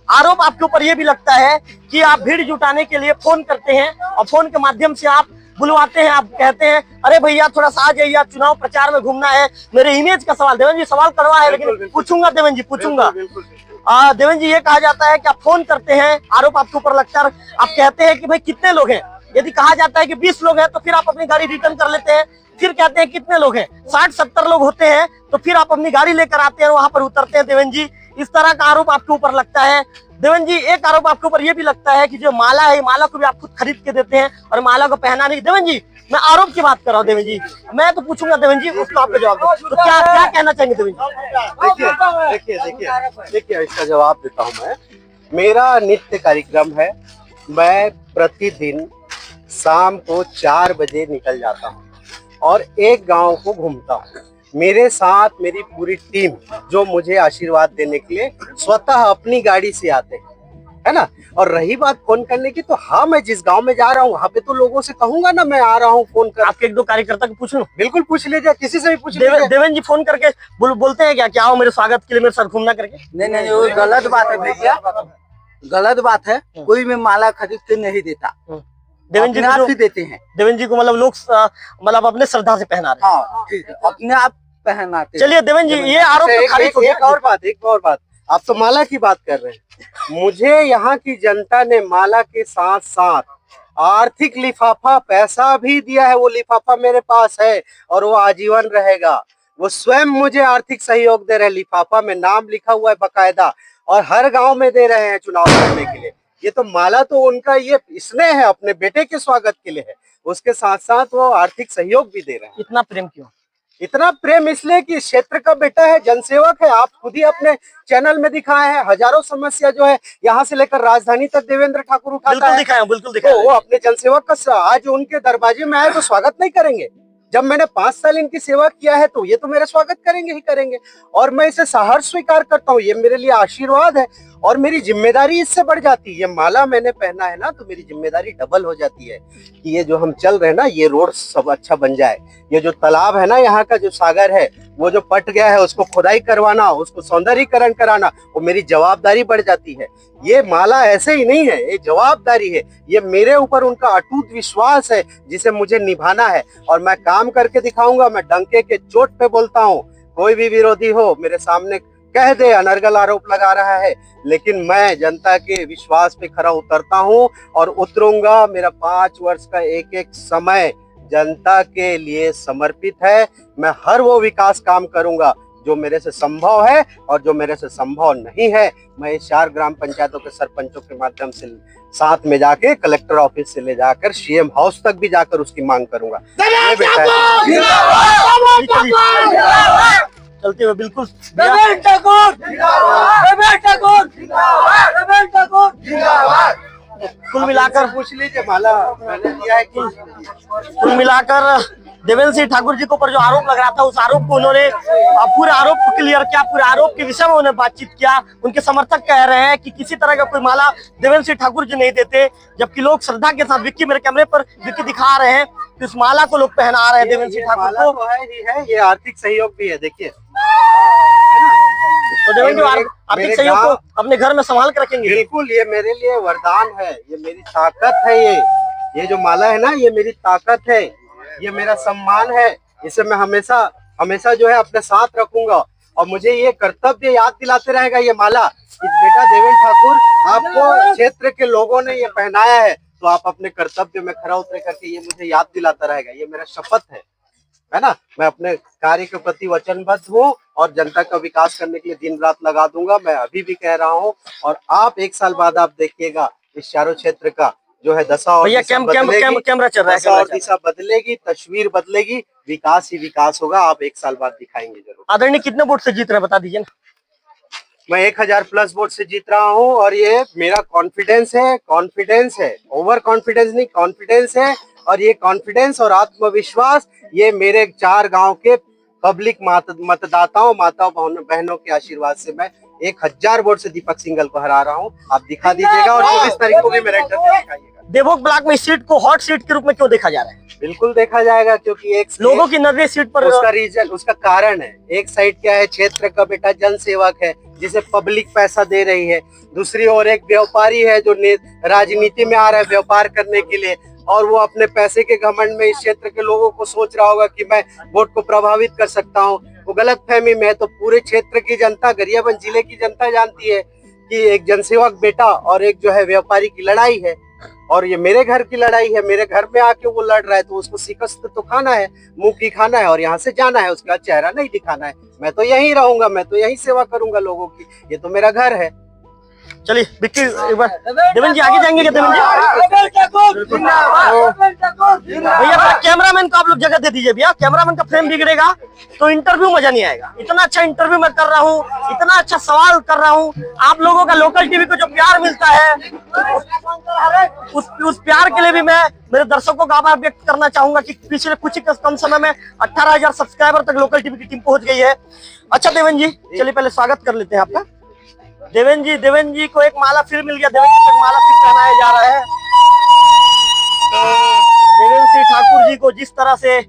Speaker 1: आरोप आपके ऊपर ये भी लगता है कि आप भीड़ जुटाने के लिए फोन करते हैं और फोन के माध्यम से आप बुलवाते हैं, आप कहते हैं अरे भैया थोड़ा सा आ जाइए, आप चुनाव प्रचार में घूमना है। मेरे इमेज का सवाल, देवेंद्र जी सवाल करवा है लेकिन पूछूंगा देवेंद्र जी, पूछूंगा। देवेंद्र जी ये कहा जाता है कि आप फोन करते हैं, आरोप आपके ऊपर लगता है, आप कहते हैं कि भाई कितने लोग हैं। यदि कहा जाता है कि 20 लोग हैं तो फिर आप अपनी गाड़ी रिटर्न कर लेते हैं, फिर कहते हैं कितने लोग हैं, 60-70 लोग होते हैं तो फिर आप अपनी गाड़ी लेकर आते हैं, वहां पर उतरते हैं। देवेंद्र जी इस तरह का आरोप आपके ऊपर लगता है। देवेंद्र जी एक आरोप आपके ऊपर यह भी लगता है कि जो माला है, माला को भी आप खुद खरीद के देते हैं और माला को पहना नहीं। देवेंद्र जी मैं आरोप की बात कर रहा हूँ देवेंद्र जी, मैं तो पूछूंगा देवेंद्र जी, उसको आपका जवाब दो। तो क्या कहना चाहेंगे देवेंद्र जी?
Speaker 2: देखिए इसका जवाब देता हूँ मैं। मेरा नित्य कार्यक्रम है, मैं प्रतिदिन शाम को 4 बजे निकल जाता हूँ और एक गांव को घूमता हूँ। मेरे साथ मेरी पूरी टीम जो मुझे आशीर्वाद देने के लिए स्वतः अपनी गाड़ी से आते हैं, है ना। और रही बात फोन करने की, तो हाँ मैं जिस गांव में जा रहा हूँ वहाँ पे तो लोगों से कहूंगा ना मैं आ रहा हूँ फोन कर।
Speaker 1: आपके 1-2 कार्यकर्ता को पूछ लो,
Speaker 2: बिल्कुल पूछ लीजिए, किसी से भी पूछ लीजिए।
Speaker 1: देवेंद्र जी फोन करके बोलते हैं क्या आओ मेरे स्वागत के लिए मेरे साथ घूमना करके?
Speaker 3: नहीं, वो गलत बात है भैया, गलत बात है। कोई भी माला खरीद के नहीं देता,
Speaker 1: देवेंद्र जी
Speaker 3: आप ही देते हैं।
Speaker 1: देवेंद्र जी को मतलब लोग मतलब अपने श्रद्धा से पहना रहे हैं।
Speaker 3: हाँ ठीक है, अपने आप पहनाते।
Speaker 1: चलिए देवेंद्र जी ये आरोप तो खारिज हो गया।
Speaker 2: एक और बात, आप तो माला की बात कर रहे हैं। मुझे यहाँ की जनता ने माला के साथ साथ आर्थिक लिफाफा पैसा भी दिया है। वो लिफाफा मेरे पास है और वो आजीवन रहेगा। वो स्वयं मुझे आर्थिक सहयोग दे रहे हैं। लिफाफा में नाम लिखा हुआ है बकायदा और हर गांव में दे रहे हैं चुनाव लड़ने के लिए। ये तो माला तो उनका ये स्नेह है, अपने बेटे के स्वागत के लिए है। उसके साथ साथ वो आर्थिक सहयोग भी दे रहे हैं।
Speaker 1: इतना प्रेम क्यों?
Speaker 2: इतना प्रेम इसलिए कि क्षेत्र का बेटा है, जनसेवक है। आप खुद ही अपने चैनल में दिखाए हैं, हजारों समस्या जो है यहाँ से लेकर राजधानी तक देवेंद्र ठाकुर उठाता है।
Speaker 1: बिल्कुल दिखाया।
Speaker 2: तो वो अपने जनसेवक का आज उनके दरवाजे में आए तो स्वागत नहीं करेंगे? जब मैंने 5 साल इनकी सेवा किया है तो ये तो मेरा स्वागत करेंगे ही करेंगे। और मैं इसे सहर्ष स्वीकार करता हूँ। ये मेरे लिए आशीर्वाद है और मेरी जिम्मेदारी इससे बढ़ जाती है। ये माला मैंने पहना है ना, तो मेरी जिम्मेदारी डबल हो जाती है कि ये जो हम चल रहे हैं ना, ये रोड सब अच्छा बन जाए। ये जो तालाब है ना, यहाँ का जो सागर है वो जो पट गया है उसको खुदाई करवाना, उसको सौंदर्यीकरण कराना, वो मेरी जवाबदारी बढ़ जाती है। ये माला ऐसे ही नहीं है, ये जवाबदारी है, ये मेरे ऊपर उनका अटूट विश्वास है जिसे मुझे निभाना है और मैं काम करके दिखाऊंगा। मैं डंके के चोट पे बोलता हूँ, कोई भी विरोधी हो मेरे सामने कह दे अनर्गल आरोप लगा रहा है, लेकिन मैं जनता के विश्वास पे खरा उतरता हूँ और उतरूंगा। मेरा 5 वर्ष का एक एक समय जनता के लिए समर्पित है। मैं हर वो विकास काम करूंगा जो मेरे से संभव है और जो मेरे से संभव नहीं है मैं इस 4 ग्राम पंचायतों के सरपंचों के माध्यम से साथ में जाके कलेक्टर ऑफिस से ले जाकर सीएम हाउस तक भी जाकर उसकी मांग करूंगा। ये बेटा
Speaker 1: चलते हुए बिल्कुल कुल मिलाकर
Speaker 2: पूछ लीजिए माला मैंने दिया है कि
Speaker 1: कुल मिलाकर देवेंद्र सिंह ठाकुर जी के ऊपर जो आरोप लग रहा था उस आरोप को उन्होंने पूरे आरोप को क्लियर किया, पूरे आरोप के विषय में उन्होंने बातचीत किया। उनके समर्थक कह रहे हैं कि किसी तरह का कोई माला देवेंद्र सिंह ठाकुर जी नहीं देते, जबकि लोग श्रद्धा के साथ विक्की मेरे कैमरे पर विक्की दिखा रहे हैं कि उस माला को लोग पहना रहे हैं देवेंद्र सिंह ठाकुर
Speaker 2: माला
Speaker 1: को।
Speaker 2: तो है ही है, ये आर्थिक सहयोग भी है। देखिए
Speaker 1: तो देवेंद्र जी आर्थिक सहयोग को अपने घर में संभाल के रखेंगे।
Speaker 2: बिल्कुल, ये मेरे लिए वरदान है, ये मेरी ताकत है। ये जो माला है ना, ये मेरी ताकत है, ये मेरा सम्मान है। इसे मैं हमेशा हमेशा जो है अपने साथ रखूंगा और मुझे ये कर्तव्य याद दिलाते रहेगा ये माला कि बेटा देवेंद्र ठाकुर, आपको क्षेत्र के लोगों ने ये पहनाया है तो आप अपने कर्तव्य में खरा उतरे करके ये मुझे याद दिलाता रहेगा। ये मेरा शपथ है ना। मैं अपने कार्य के प्रति वचनबद्ध हूँ और जनता का विकास करने के लिए दिन रात लगा दूंगा। मैं अभी भी कह रहा हूँ और आप 1 साल बाद आप देखिएगा इस चारों क्षेत्र का जो है दशा और
Speaker 1: कैमरा चल रहा है,
Speaker 2: और दिशा बदलेगी, तस्वीर बदलेगी, विकास ही विकास होगा। आप 1 साल बाद दिखाएंगे जरूर।
Speaker 1: आदरणीय कितने वोट से जीत रहे हैं बता दीजिए ना।
Speaker 2: मैं 1000 प्लस वोट से जीत रहा हूँ और ये मेरा कॉन्फिडेंस है, ओवर कॉन्फिडेंस नहीं, कॉन्फिडेंस है। और ये कॉन्फिडेंस और आत्मविश्वास ये मेरे 4 गांव के पब्लिक मतदाताओं, माताओं बहनों के आशीर्वाद से मैं 1000 वोट से दीपक सिंघल को हरा रहा हूँ। आप दिखा दीजिएगा और 24 तारीख को भी मेरा इंटरव्यू दिखाइएगा।
Speaker 1: देवोग ब्लॉक में इस सीट को हॉट सीट के रूप में क्यों देखा जा रहा है?
Speaker 2: बिल्कुल देखा जाएगा, क्योंकि एक
Speaker 1: लोगों की नजर सीट पर
Speaker 2: उसका रीजन, उसका कारण है। एक साइड क्या है, क्षेत्र का बेटा जन सेवक है जिसे पब्लिक पैसा दे रही है। दूसरी ओर एक व्यापारी है जो राजनीति में आ रहा है व्यापार करने के लिए और वो अपने पैसे के घमंड में इस क्षेत्र के लोगों को सोच रहा होगा कि मैं वोट को प्रभावित कर सकता हूँ। वो गलत फहमी में है। तो पूरे क्षेत्र की जनता, गरियाबंद जिले की जनता जानती है कि एक जनसेवक बेटा और एक जो है व्यापारी की लड़ाई है और ये मेरे घर की लड़ाई है। मेरे घर में आके वो लड़ रहा है तो उसको शिकस्त तो खाना है, मुंह की खाना है और यहाँ से जाना है, उसका चेहरा नहीं दिखाना है। मैं तो यहीं रहूंगा, मैं तो यहीं सेवा करूंगा लोगों की, ये तो मेरा घर है।
Speaker 1: चलिए विक्की एक बार देवेंद्र जी आगे जाएंगे क्या? देवेंद्र जी भैया कैमरामैन को आप लोग जगह दे दीजिए भैया, कैमरामैन का फ्रेम बिगड़ेगा तो इंटरव्यू मजा नहीं आएगा। इतना अच्छा इंटरव्यू मैं कर रहा हूँ, इतना अच्छा सवाल कर रहा हूँ। आप लोगों का लोकल टीवी को जो प्यार मिलता है उस प्यार के लिए भी मैं मेरे दर्शकों का आभार व्यक्त करना चाहूंगा कि पिछले कुछ कम समय में 18,000 सब्सक्राइबर तक लोकल टीवी की टीम पहुंच गई है। अच्छा देवेंद्र जी, चलिए पहले स्वागत कर लेते हैं आपका। देवेंद्र जी को एक माला फिर मिल गया, देवेंद्र जी को एक माला फिर पहनाया जा रहा है। देवेंद्र सिंह ठाकुर जी को जिस तरह से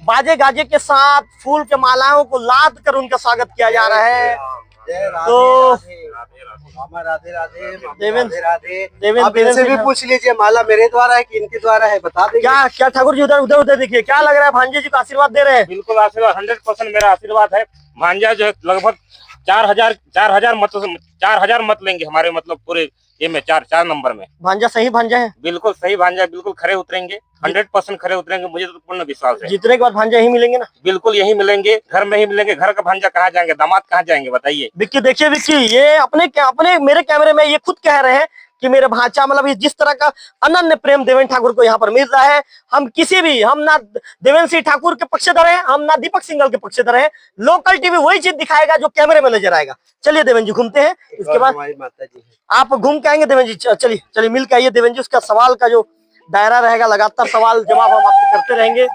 Speaker 1: बाजे गाजे के साथ फूल के मालाओं को लाद कर उनका स्वागत किया जा रहा है, तो
Speaker 2: राधे राधे
Speaker 1: देवेंद्र
Speaker 2: आप इनसे भी पूछ लीजिए माला मेरे द्वारा है कि इनके द्वारा है, बता देंगे।
Speaker 1: क्या ठाकुर जी उधर देखिए, क्या लग रहा है? भांजे जी को आशीर्वाद दे रहे हैं?
Speaker 4: बिल्कुल आशीर्वाद, 100% मेरा आशीर्वाद है। भांजा जो है लगभग 4,000 मत लेंगे हमारे, मतलब पूरे ये में 4 नंबर में।
Speaker 1: भांजा सही भांजा है?
Speaker 4: बिल्कुल सही भांजा, बिल्कुल खरे उतरेंगे, 100% खरे उतरेंगे, मुझे तो पूर्ण विश्वास है।
Speaker 1: जीतने के बाद भांजा ही मिलेंगे ना?
Speaker 4: बिल्कुल यही मिलेंगे, घर में ही मिलेंगे। घर का भांजा कहाँ जाएंगे, दामाद कहाँ जाएंगे बताइए।
Speaker 1: विक्की देखिए, विक्की ये अपने मेरे कैमरे में ये खुद कह रहे हैं कि मेरे भांचा, मतलब जिस तरह का अनन्य प्रेम देवेंद्र ठाकुर को यहाँ पर मिल रहा है, हम ना देवेंद्र सिंह ठाकुर के पक्षधर हैं, हम ना दीपक सिंघल के पक्षधर हैं। लोकल टीवी वही चीज दिखाएगा जो कैमरे में नजर आएगा। चलिए देवेंद्र जी घूमते हैं, इसके बाद आप घूम के आएंगे। देवेंद्र जी चलिए मिल के आइए। देवेंद्र जी उसका सवाल का जो दायरा रहेगा, लगातार सवाल जवाब हम आपसे करते रहेंगे,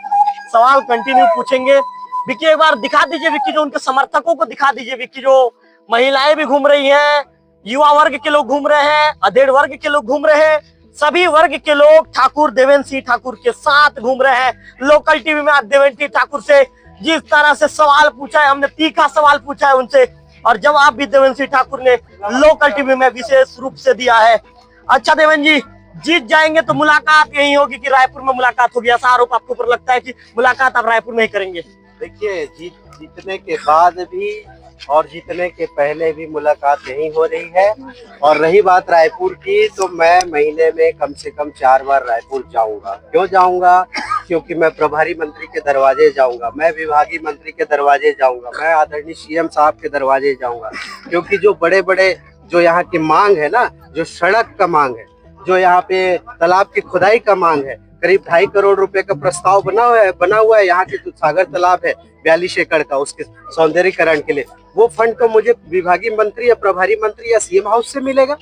Speaker 1: सवाल कंटिन्यू पूछेंगे। विक्की एक बार दिखा दीजिए, विक्की जो उनके समर्थकों को दिखा दीजिए। विक्की जो महिलाएं भी घूम रही हैं, युवा वर्ग के लोग घूम रहे हैं, अधेड़ वर्ग के लोग घूम रहे हैं, सभी वर्ग के लोग ठाकुर देवेंद्र सिंह ठाकुर के साथ घूम रहे हैं। लोकल टीवी में आज देवेंद्र सिंह ठाकुर से जिस तरह से सवाल पूछा है, हमने तीखा सवाल पूछा है उनसे और जवाब भी देवेंद्र सिंह ठाकुर ने लोकल टीवी में विशेष रूप से दिया है। अच्छा देवेंद्र जी, जीत जाएंगे तो मुलाकात यही होगी कि रायपुर में मुलाकात होगी, ऐसा आरोप आपके ऊपर लगता है कि मुलाकात आप रायपुर में ही करेंगे?
Speaker 2: देखिए, जीतने के बाद भी और जीतने के पहले भी मुलाकात यही हो रही है। और रही बात रायपुर की, तो मैं महीने में कम से कम 4 बार रायपुर जाऊंगा। क्यों जाऊंगा? क्योंकि मैं प्रभारी मंत्री के दरवाजे जाऊंगा, मैं विभागीय मंत्री के दरवाजे जाऊंगा, मैं आदरणीय सीएम साहब के दरवाजे जाऊंगा। क्योंकि जो बड़े बड़े जो यहाँ की मांग है ना, जो सड़क का मांग है, जो यहाँ पे तालाब की खुदाई का मांग है, करीब 2.5 करोड़ रुपए का प्रस्ताव बना हुआ है यहाँ के जो सागर तालाब है 42 एकड़ का, उसके सौंदर्यीकरण के लिए, वो फंड तो मुझे विभागीय मंत्री या प्रभारी मंत्री या सीएम हाउस से मिलेगा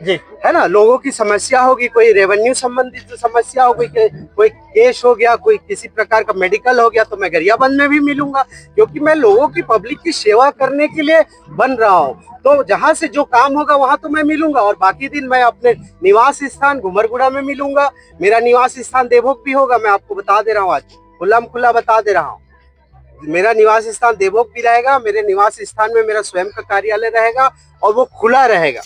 Speaker 1: जी,
Speaker 2: है ना। लोगों की समस्या होगी, कोई रेवेन्यू संबंधित समस्या हो, कोई केस हो गया, कोई किसी प्रकार का मेडिकल हो गया, तो मैं गरियाबंद में भी मिलूंगा। क्योंकि मैं लोगों की, पब्लिक की सेवा करने के लिए बन रहा हूँ। तो जहां से जो काम होगा वहां तो मैं मिलूंगा, और बाकी दिन मैं अपने निवास स्थान घुमरगुड़ा में मिलूंगा। मेरा निवास स्थान देवभोग भी होगा, मैं आपको बता दे रहा हूँ, आज खुला बता दे रहा हूँ। मेरा निवास स्थान देवभोग भी रहेगा, मेरे निवास स्थान में मेरा स्वयं का कार्यालय रहेगा और वो खुला रहेगा,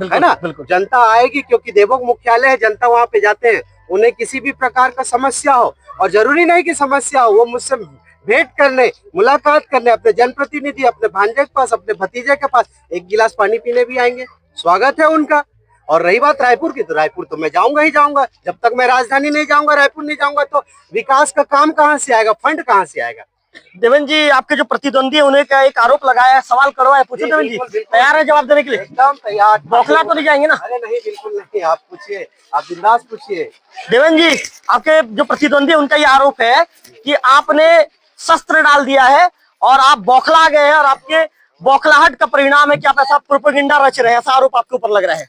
Speaker 2: है ना। जनता आएगी, क्योंकि देवभोग मुख्यालय है, जनता वहां पे जाते हैं, उन्हें किसी भी प्रकार का समस्या हो, और जरूरी नहीं कि समस्या हो, वो मुझसे भेंट करने, मुलाकात करने, अपने जनप्रतिनिधि, अपने भांजे के पास, अपने भतीजे के पास एक गिलास पानी पीने भी आएंगे, स्वागत है उनका। और रही बात रायपुर की, तो रायपुर तो मैं जाऊंगा ही जाऊंगा। जब तक मैं राजधानी नहीं जाऊंगा, रायपुर नहीं जाऊंगा, तो विकास का काम कहाँ से आएगा, फंड कहाँ से आएगा?
Speaker 1: देवेंद्र जी, आपके जो प्रतिद्वंदी है उन्हें का एक आरोप लगाया है, सवाल करवाया, पूछो देवेंद्र जी, तैयार है जवाब देने के लिए?
Speaker 2: एकदम तैयार।
Speaker 1: बौखला तो नहीं जाएंगे ना?
Speaker 2: अरे नहीं, बिल्कुल नहीं, आप पूछिए, आप बिंदास पूछिए।
Speaker 1: देवेंद्र जी, आपके जो प्रतिद्वंदी है उनका ये आरोप है कि आपने शस्त्र डाल दिया है और आप बौखला गए हैं, और आपके बौखलाहट का परिणाम है कि आप ऐसा प्रोपेगेंडा रच रहे हैं, ऐसा आरोप आपके ऊपर लग रहा है।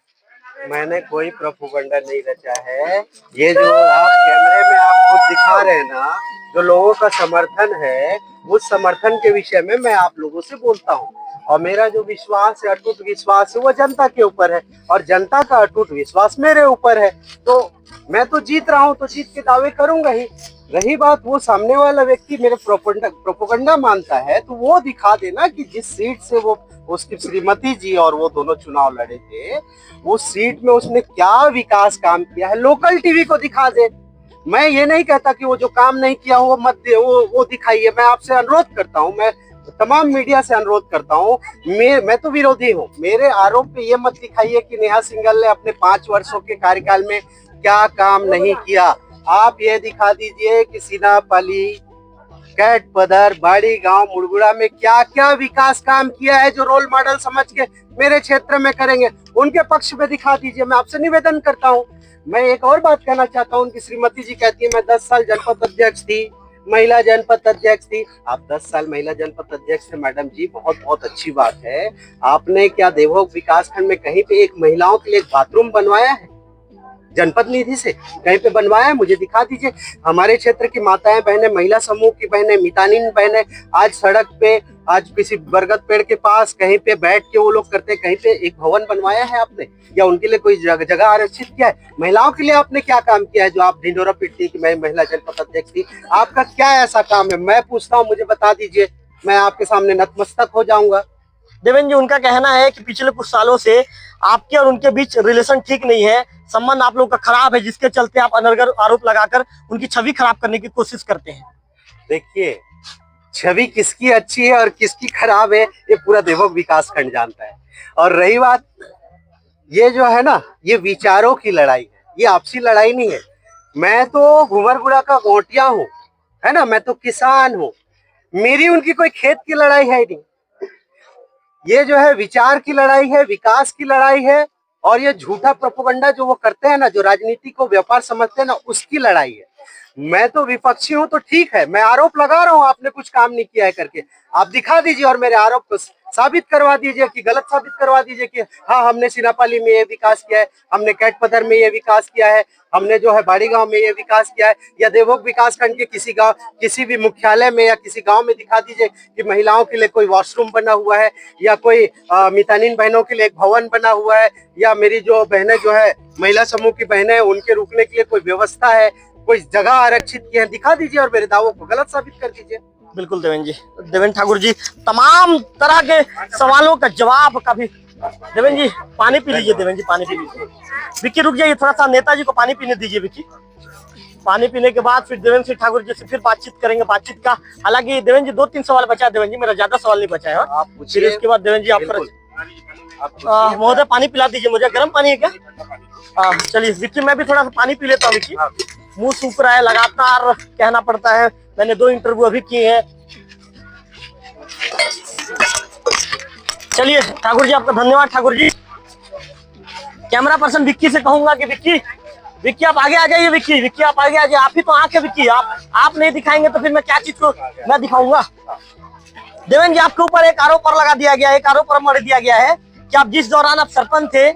Speaker 2: मैंने कोई प्रोपेगेंडा नहीं रचा है। ये जो आप कैमरे में आपको दिखा रहे हैं ना, जो लोगों का समर्थन है, उस समर्थन के विषय में मैं आप लोगों से बोलता हूँ। और मेरा जो विश्वास है, अटूट विश्वास है, वो जनता के ऊपर है, और जनता का अटूट विश्वास मेरे ऊपर है। तो मैं तो जीत रहा हूँ, तो जीत के दावे करूंगा ही। रही बात, वो सामने वाला व्यक्ति मेरे प्रोपेगेंडा मानता है, तो वो दिखा देना कि जिस सीट से वो, उसकी श्रीमती जी और वो दोनों चुनाव लड़े थे, वो सीट में उसने क्या विकास काम किया है, लोकल टीवी को दिखा दे। मैं ये नहीं कहता कि वो जो काम नहीं किया वो मत दे, वो दिखाइए। मैं आपसे अनुरोध करता हूँ, मैं तमाम मीडिया से अनुरोध करता हूँ, मैं तो विरोधी हूँ। मेरे आरोप पे ये मत दिखाइए कि नेहा सिंघल ने अपने 5 वर्षों के कार्यकाल में क्या काम नहीं किया। आप ये दिखा दीजिए कि सीनापाली, कैट पदर, बाड़ी गांव, मुड़गुड़ा में क्या क्या विकास काम किया है, जो रोल मॉडल समझ के मेरे क्षेत्र में करेंगे, उनके पक्ष में दिखा दीजिए। मैं आपसे निवेदन करता हूँ। मैं एक और बात कहना चाहता हूँ, उनकी श्रीमती जी कहती है मैं 10 साल जनपद अध्यक्ष थी, महिला जनपद अध्यक्ष थी। आप 10 साल महिला जनपद अध्यक्ष थे मैडम जी, बहुत बहुत अच्छी बात है। आपने क्या देवभोग विकासखंड में कहीं पे एक महिलाओं के लिए एक बाथरूम बनवाया है? जनपद निधि से कहीं पे बनवाया है? मुझे दिखा दीजिए। हमारे क्षेत्र की माताएं बहनें, महिला समूह की बहनें, मितानिन बहनें आज सड़क पे, आज किसी बरगद पेड़ के पास कहीं पे बैठ के वो लोग करते हैं, कहीं पे एक भवन बनवाया है आपने, या उनके लिए कोई जगह आरक्षित किया है? महिलाओं के लिए आपने क्या काम किया है, जो आप ढिंडोरा पीटती कि मैं महिला जनपद अध्यक्ष थी? आपका क्या ऐसा काम है? मैं पूछता हूँ, मुझे बता दीजिए, मैं आपके सामने नतमस्तक हो जाऊंगा।
Speaker 1: देवेंद्र जी, उनका कहना है कि पिछले कुछ सालों से आपके और उनके बीच रिलेशन ठीक नहीं है, संबंध आप लोगों का खराब है, जिसके चलते आप अनर्गल आरोप लगाकर उनकी छवि खराब करने की कोशिश करते हैं।
Speaker 2: देखिए, छवि किसकी अच्छी है और किसकी खराब है, ये पूरा देवभोग विकासखंड जानता है। और रही बात, ये जो है ना, ये विचारों की लड़ाई है, ये आपसी लड़ाई नहीं है। मैं तो घुमरगुड़ा का गोटिया हूँ, है ना, मैं तो किसान हूँ, मेरी उनकी कोई खेत की लड़ाई है नहीं। ये जो है विचार की लड़ाई है, विकास की लड़ाई है, और ये झूठा प्रोपेगेंडा जो वो करते हैं ना, जो राजनीति को व्यापार समझते हैं ना, उसकी लड़ाई है। मैं तो विपक्षी हूं, तो ठीक है, मैं आरोप लगा रहा हूं आपने कुछ काम नहीं किया है करके, आप दिखा दीजिए और मेरे आरोप को साबित करवा दीजिए, कि गलत साबित करवा दीजिए कि हाँ हमने सीनापाली में ये विकास किया है, हमने कैट पदर में ये विकास किया है, हमने जो है बाड़ी गांव में ये विकास किया है, या देवभोग विकासखंड के किसी गांव, किसी भी मुख्यालय में या किसी गांव में दिखा दीजिए कि महिलाओं के लिए कोई वॉशरूम बना हुआ है, या कोई मितानिन बहनों के लिए एक भवन बना हुआ है, या मेरी जो बहनें जो है महिला समूह की बहनें, उनके रुकने के लिए कोई व्यवस्था है, कोई जगह आरक्षित की है दिखा दीजिए और मेरे दावों को गलत साबित कर दीजिए।
Speaker 1: बिल्कुल देवेंद्र जी, देवेंद्र ठाकुर जी तमाम तरह के सवालों का जवाब कभी। देवेंद्र जी पानी पी लीजिए, देवेंद्र जी पानी पी लीजिए। विक्की रुक जाइए, थोड़ा सा नेताजी को पानी पीने दीजिए विक्की। पानी पीने के बाद फिर देवेंद्र सिंह ठाकुर जी से फिर बातचीत करेंगे। बातचीत का हालांकि देवेंद्र जी 2-3 सवाल बचा है देवेंद्र जी, मेरा ज्यादा सवाल नहीं बचा है।
Speaker 2: आप
Speaker 1: फिर
Speaker 2: पूछिए।
Speaker 1: इसके बाद देवेंद्र जी
Speaker 2: बिल्कुल।
Speaker 1: आप महोदय पानी पिला दीजिए मुझे, गर्म पानी है क्या? चलिए विक्की मैं भी थोड़ा सा पानी पी लेता हूँ। विक्की मुंह सूख रहा है, लगातार कहना पड़ता है, मैंने 2 इंटरव्यू अभी किए हैं। चलिए ठाकुर जी आपका धन्यवाद। ठाकुर जी कैमरा पर्सन विक्की से कहूंगा कि विक्की आप आगे आ जाइए। विक्की आप आगे आ जाइए, आप ही तो आंख है विक्की, आप नहीं दिखाएंगे तो फिर मैं क्या चीज को मैं दिखाऊंगा। देवेंद्र जी आपके ऊपर एक आरोप और लगा दिया गया है, एक आरोप और मर दिया गया है कि आप जिस दौरान आप सरपंच थे,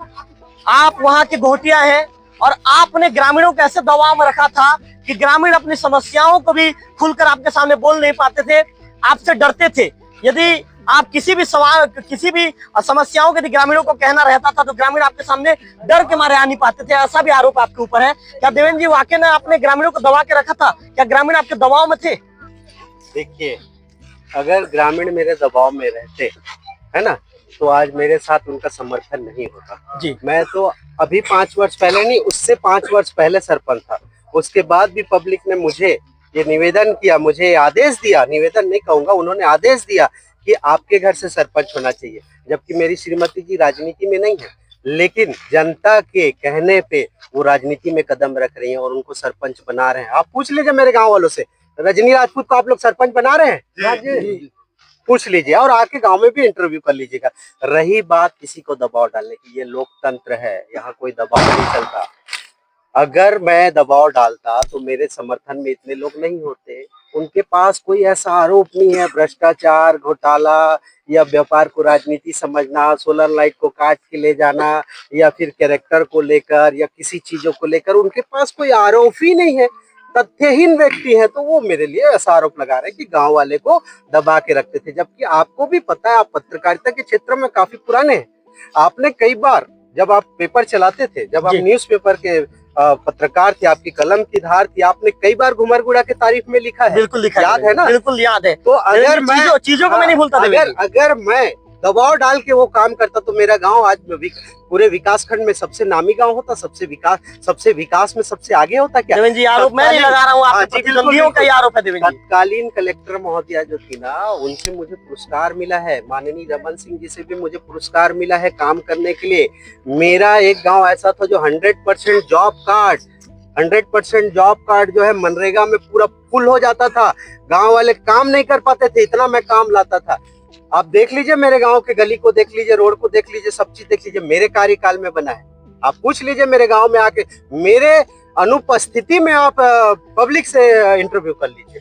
Speaker 1: आप वहां के गोहटिया हैं और आपने ग्रामीणों को ऐसे दबाव में रखा था कि ग्रामीण अपनी समस्याओं को भी खुलकर आपके सामने बोल नहीं पाते थे, आपसे डरते थे। यदि आप किसी भी समस्याओं के यदि ग्रामीणों को कहना रहता था तो ग्रामीण आपके सामने डर के मारे आ नहीं पाते थे, ऐसा भी आरोप आपके ऊपर है। क्या देवेंद्र जी वाकई में आपने ग्रामीणों को दबा के रखा था? क्या ग्रामीण आपके दबाव में थे?
Speaker 2: देखिए, अगर ग्रामीण मेरे दबाव में रहते है ना, तो आज मेरे साथ उनका समर्थन नहीं होता
Speaker 1: जी।
Speaker 2: मैं तो अभी 5 वर्ष पहले नहीं, उससे 5 वर्ष पहले सरपंच था। उसके बाद भी पब्लिक ने मुझे ये निवेदन किया, मुझे आदेश दिया, निवेदन नहीं कहूंगा, उन्होंने आदेश दिया कि आपके घर से सरपंच होना चाहिए, जबकि मेरी श्रीमती जी राजनीति में नहीं है, लेकिन जनता के कहने पे वो राजनीति में कदम रख रही हैं और उनको सरपंच बना रहे हैं। आप पूछ लीजिए मेरे गांव वालों से, रजनी राजपूत को आप लोग सरपंच बना रहे हैं? जी। पूछ लीजिए और आके गांव में भी इंटरव्यू कर लीजिएगा। रही बात किसी को दबाव डालने की, ये लोकतंत्र है, यहाँ कोई दबाव नहीं चलता। अगर मैं दबाव डालता तो मेरे समर्थन में इतने लोग नहीं होते। उनके पास कोई ऐसा आरोप नहीं है, भ्रष्टाचार, घोटाला या व्यापार को राजनीति समझना, सोलर लाइट को काट के ले जाना या फिर कैरेक्टर को लेकर या किसी चीजों को लेकर उनके पास कोई आरोप ही नहीं है। तथ्यहीन व्यक्ति है, तो वो मेरे लिए ऐसा आरोप लगा रहे हैं कि गांव वाले को दबा के रखते थे, जबकि आपको भी पता है, आप पत्रकारिता के क्षेत्र में काफी पुराने हैं। आपने कई बार जब आप पेपर चलाते थे, जब आप न्यूज़पेपर के पत्रकार थे, आपकी कलम की धार थी, आपने कई बार घुमरगुड़ा के तारीफ में लिखा है।
Speaker 1: बिल्कुल लिखा
Speaker 2: याद है ना?
Speaker 1: बिल्कुल याद है।
Speaker 2: तो अगर मैं
Speaker 1: चीजों को मैं नहीं भूलता,
Speaker 2: अगर मैं दबाव डाल के वो काम करता तो मेरा गांव आज पूरे विकास खंड में सबसे नामी गांव होता, सबसे विकास में सबसे आगे होता। क्या
Speaker 1: देवेंद्र जी आरोप मैं नहीं लगा रहा हूँ, आपके प्रतिद्वंदियों का ही आरोप है। देवेंद्र जी
Speaker 2: तत्कालीन कलेक्टर महोदया जो थी ना, उनसे मुझे पुरस्कार मिला है, माननीय रमन सिंह जी से भी मुझे पुरस्कार मिला है काम करने के लिए। मेरा एक गाँव ऐसा था जो 100% जॉब कार्ड जो है मनरेगा में पूरा फुल हो जाता था। गांव वाले काम नहीं कर पाते थे, इतना मैं काम लाता था। आप देख लीजिए मेरे गांव के गली को देख लीजिए, रोड को देख लीजिए, सब चीज देख लीजिए, मेरे कार्यकाल में बना है। आप पूछ लीजिए मेरे गांव में आके, मेरे अनुपस्थिति में आप पब्लिक से इंटरव्यू कर लीजिए।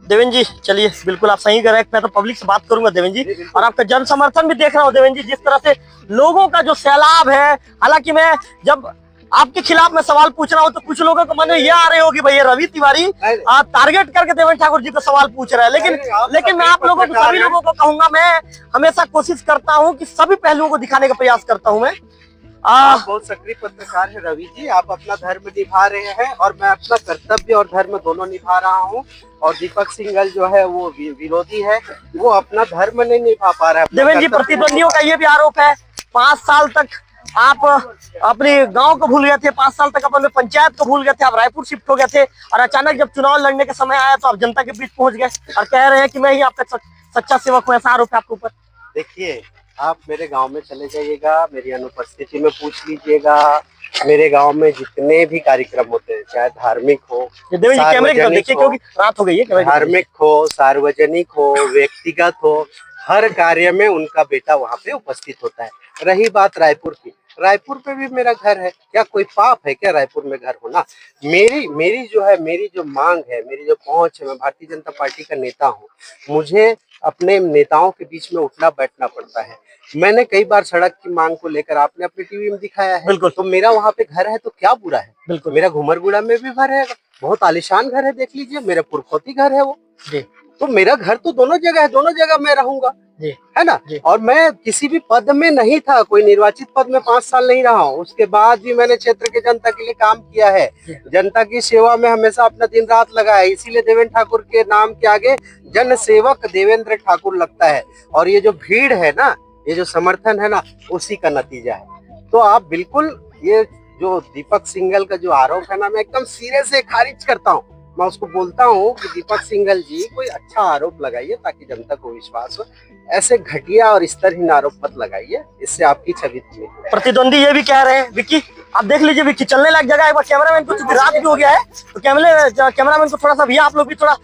Speaker 1: देवेंद्र जी चलिए, बिल्कुल आप सही कर रहे हैं। मैं तो पब्लिक से बात करूंगा देवेंद्र जी, और आपका जन समर्थन भी देख रहा हूँ देवेंद्र जी, जिस तरह से लोगों का जो सैलाब है। हालांकि मैं जब आपके खिलाफ मैं सवाल पूछ रहा हूँ तो कुछ लोगों को मन में ये आ रहे होगी भैया रवि तिवारी टारगेट करके देवेंद्र ठाकुर जी को सवाल पूछ रहा है, लेकिन मैं आप लोगों को, सभी लोगों को कहूंगा, मैं हमेशा कोशिश करता हूँ कि सभी पहलुओं को दिखाने का प्रयास करता हूँ मैं।
Speaker 2: आप बहुत सक्रिय पत्रकार है रवि जी, आप अपना धर्म निभा रहे हैं और मैं अपना कर्तव्य और धर्म दोनों निभा रहा हूँ। और दीपक सिंघल जो है वो विरोधी है, वो अपना धर्म नहीं निभा पा रहा है।
Speaker 1: देवेंद्र जी प्रतिद्वंदियों का ये भी आरोप है, 5 साल तक आप अपने गांव को भूल गए थे, 5 साल तक अपने पंचायत को भूल गए थे, आप रायपुर शिफ्ट हो गए थे और अचानक जब चुनाव लड़ने का समय आया तो आप जनता के बीच पहुंच गए और कह रहे हैं कि मैं ही आपका सच्चा सेवक हूँ। ऐसा आरोप है आपके ऊपर।
Speaker 2: देखिए, आप मेरे गांव में चले जाइएगा, मेरी अनुपस्थिति में पूछ लीजिएगा, मेरे गांव में जितने भी कार्यक्रम होते हैं, चाहे धार्मिक हो,
Speaker 1: देखिए क्योंकि रात हो गई है,
Speaker 2: धार्मिक हो, सार्वजनिक हो, व्यक्तिगत हो, हर कार्य में उनका बेटा वहाँ पे उपस्थित होता है। रही बात रायपुर की, रायपुर पे भी मेरा घर है, क्या कोई पाप है क्या रायपुर में घर होना? मेरी जो मांग है, मेरी जो पहुंच है, मैं भारतीय जनता पार्टी का नेता हूँ, मुझे अपने नेताओं के बीच में उठना बैठना पड़ता है। मैंने कई बार सड़क की मांग को लेकर, आपने अपने टीवी में दिखाया है,
Speaker 1: बिल्कुल,
Speaker 2: तो मेरा वहाँ पे घर है तो क्या बुरा है?
Speaker 1: बिल्कुल,
Speaker 2: मेरा घुमरगुड़ा में भी घर है, बहुत आलिशान घर है, देख लीजिए, मेरा पुरखौती घर है वो जी। तो मेरा घर तो दोनों जगह है, दोनों जगह मैं रहूंगा।
Speaker 1: जी
Speaker 2: है ना।
Speaker 1: जी।
Speaker 2: और मैं किसी भी पद में नहीं था, कोई निर्वाचित पद में 5 साल नहीं रहा हूँ, उसके बाद भी मैंने क्षेत्र के जनता के लिए काम किया है, जनता की सेवा में हमेशा अपना दिन रात लगा है, इसीलिए देवेंद्र ठाकुर के नाम के आगे जन सेवक देवेंद्र ठाकुर लगता है। और ये जो भीड़ है ना, ये जो समर्थन है ना, उसी का नतीजा है। तो आप बिल्कुल ये जो दीपक सिंघल का जो आरोप है ना, मैं एकदम सिरे से खारिज करता हूँ। मैं उसको बोलता हूँ कि दीपक सिंघल जी कोई अच्छा आरोप लगाइए ताकि जनता को विश्वास हो, ऐसे घटिया और स्तरहीन आरोप मत लगाइए, इससे आपकी छवि नहीं।
Speaker 1: प्रतिद्वंदी ये भी कह रहे हैं, विक्की आप देख लीजिए, विक्की चलने लायक जगह है, बस कैमरामैन को चूंकि रात भी हो गया है तो कैमरामैन को थोड़ा सा भैया आप लोग भी थोड़ा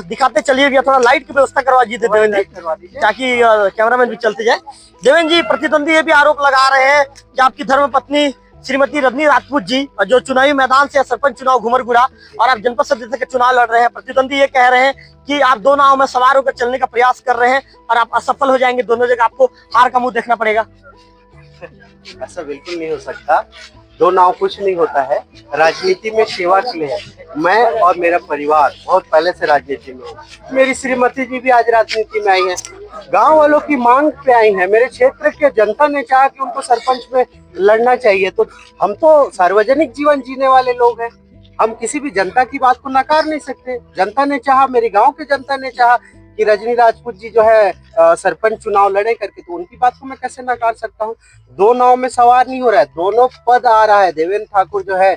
Speaker 1: दिखाते चलिए भैया, थोड़ा लाइट की व्यवस्था करवा दीजिए देवेंद्र जी, ताकि कैमरामैन भी चलते जाए। देवेंद्र जी, प्रतिद्वंदी ये भी आरोप लगा रहे हैं कि आपकी धर्मपत्नी श्रीमती रजनी राजपूत जी जो चुनावी मैदान से सरपंच चुनाव घुमरगुड़ा और आप जनपद सदस्य के चुनाव लड़ रहे हैं, प्रतिद्वंदी ये कह रहे हैं कि आप दो नाव में सवार होकर चलने का प्रयास कर रहे हैं और आप असफल हो जाएंगे, दोनों जगह आपको हार का मुंह देखना पड़ेगा।
Speaker 2: ऐसा बिल्कुल नहीं हो सकता, दो नाव कुछ नहीं होता है, राजनीति में सेवा के लिए है। मैं और मेरा परिवार बहुत पहले से राजनीति में हूँ, मेरी श्रीमती जी भी आज राजनीति में आई है, गांव वालों की मांग पे आई है, मेरे क्षेत्र के जनता ने चाहा कि उनको सरपंच में लड़ना चाहिए, तो हम तो सार्वजनिक जीवन जीने वाले लोग हैं, हम किसी भी जनता की बात को नकार नहीं सकते। जनता ने चाहा, मेरे गांव के जनता ने चाहा कि रजनी राजपूत जी जो है सरपंच चुनाव लड़े करके, तो उनकी बात को मैं कैसे नकार सकता हूँ। दो नाव में सवार नहीं हो रहा है, दोनों पद आ रहा है। देवेंद्र ठाकुर जो है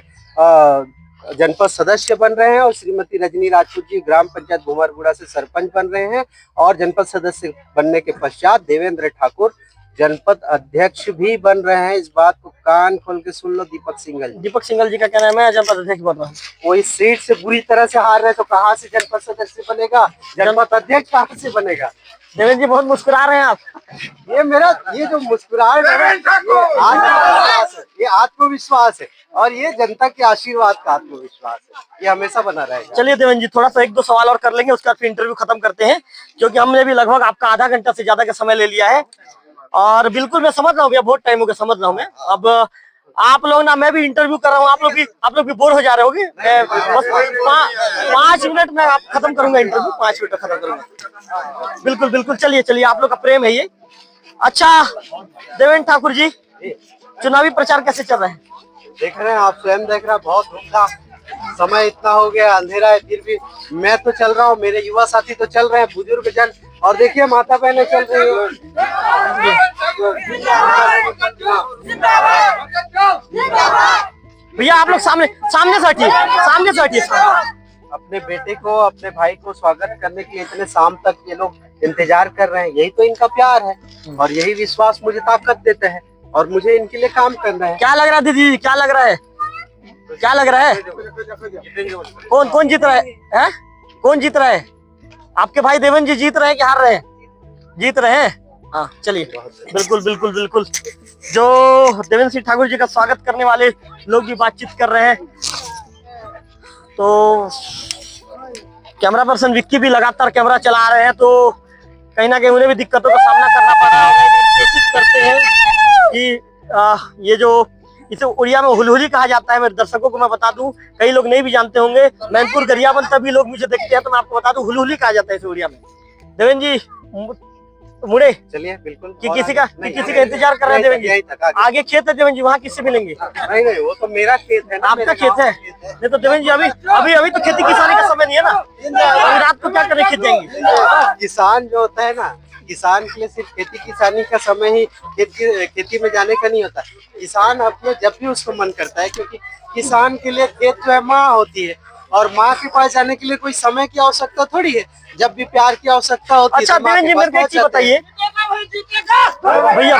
Speaker 2: जनपद सदस्य बन रहे हैं और श्रीमती रजनी राजपूत जी ग्राम पंचायत घुमरगुड़ा से सरपंच बन रहे हैं, और जनपद सदस्य बनने के पश्चात देवेंद्र ठाकुर जनपद अध्यक्ष भी बन रहे हैं। इस बात को कान खोल के सुन लो दीपक सिंघल जी।
Speaker 1: दीपक सिंघल जी का कहना है मैं जनपद अध्यक्ष बन रहा हूँ।
Speaker 2: वो इस सीट से बुरी तरह से हार रहे, तो कहाँ से जनपद सदस्य बनेगा, जनपद अध्यक्ष कहाँ से बनेगा।
Speaker 1: देवेंद्र जी बहुत मुस्कुरा रहे हैं आप।
Speaker 2: ये जो मुस्कुराहट है, ये आत्मविश्वास है और ये जनता के आशीर्वाद का आत्मविश्वास है, ये हमेशा बना रहेगा।
Speaker 1: चलिए देवेंद्र जी, थोड़ा सा एक दो सवाल और कर लेंगे, उसके बाद फिर इंटरव्यू खत्म करते हैं, क्योंकि हमने भी लगभग आपका आधा घंटा से ज्यादा का समय ले लिया है। और बिल्कुल मैं समझ रहा हूँ भैया, बहुत टाइम हो गया, समझ रहा हूँ मैं। अब आप लोग ना, मैं भी इंटरव्यू कर रहा हूँ, आप लोग भी बोर हो जा रहे होगे। बस 5 मिनट में आप खत्म करूंगा इंटरव्यू, 5 मिनट में खत्म करूंगा। बिल्कुल बिल्कुल, चलिए आप लोग का प्रेम है ये। अच्छा देवेंद्र ठाकुर जी, चुनावी प्रचार कैसे चल रहा है?
Speaker 2: देख रहे हैं, आप स्वयं देख रहे हैं, बहुत धूमधाम। समय इतना हो गया, अंधेरा है, फिर भी मैं तो चल रहा हूँ, मेरे युवा साथी तो चल रहे हैं, बुजुर्ग जन, और देखिए माता बहनें चल रही हैं।
Speaker 1: भैया आप लोग सामने से हटिए।
Speaker 2: अपने बेटे को, अपने भाई को स्वागत करने के लिए इतने शाम तक ये लोग इंतजार कर रहे हैं, यही तो इनका प्यार है और यही विश्वास मुझे ताकत देता है और मुझे इनके लिए काम करना है।
Speaker 1: क्या लग रहा है दीदी, क्या लग रहा है? कौन जीत रहा है? कौन जीत रहा है? आपके भाई देवेंद्र जी जीत रहे हैं कि हार रहे हैं? जीत रहे हैं। हाँ चलिए, बिल्कुल। जो देवेंद्र सिंह ठाकुर जी का स्वागत करने वाले लोग भी बातचीत कर रहे हैं, तो कैमरा पर्सन विक्की भी लगातार कैमरा चला रहे हैं, तो कहीं ना कहीं उन्हें भी दिक्कतों का सामना करना पड़ रहा है। कोशिश करते हैं कि ये जो इसे उड़िया में हुलहुली कहा जाता है, मेरे दर्शकों को मैं बता दूं, कई लोग नहीं भी जानते होंगे, मैनपुर गरियाबंद तभी लोग मुझे देखते हैं, तो मैं आपको बता दूं हुलहुली कहा जाता है इसे उड़िया में। देवेंद्र जी मुड़े
Speaker 2: चलिए, बिल्कुल
Speaker 1: कि किसी का इंतजार कर रहे हैं देवेंद्र जी। आगे खेत है देवेंद्र जी, वहाँ किससे मिलेंगे?
Speaker 2: नहीं, वो तो मेरा खेत है ना,
Speaker 1: आपका खेत है। नहीं तो देवेंद्र जी अभी तो खेती किसानी का समय नहीं है ना, अभी रात को क्या करने खेत जाएंगे?
Speaker 2: किसान जो होता है ना, किसान के लिए सिर्फ खेती किसानी का समय ही खेती में जाने का नहीं होता। किसान अपने जब भी उसको मन करता है, क्योंकि किसान के लिए खेत जो है माँ होती है और माँ के पास जाने के लिए कोई समय की आवश्यकता थोड़ी है, जब भी प्यार की आवश्यकता होती है।
Speaker 1: अच्छा देवेंद्र जी, मेरे को एक चीज बताइए भैया,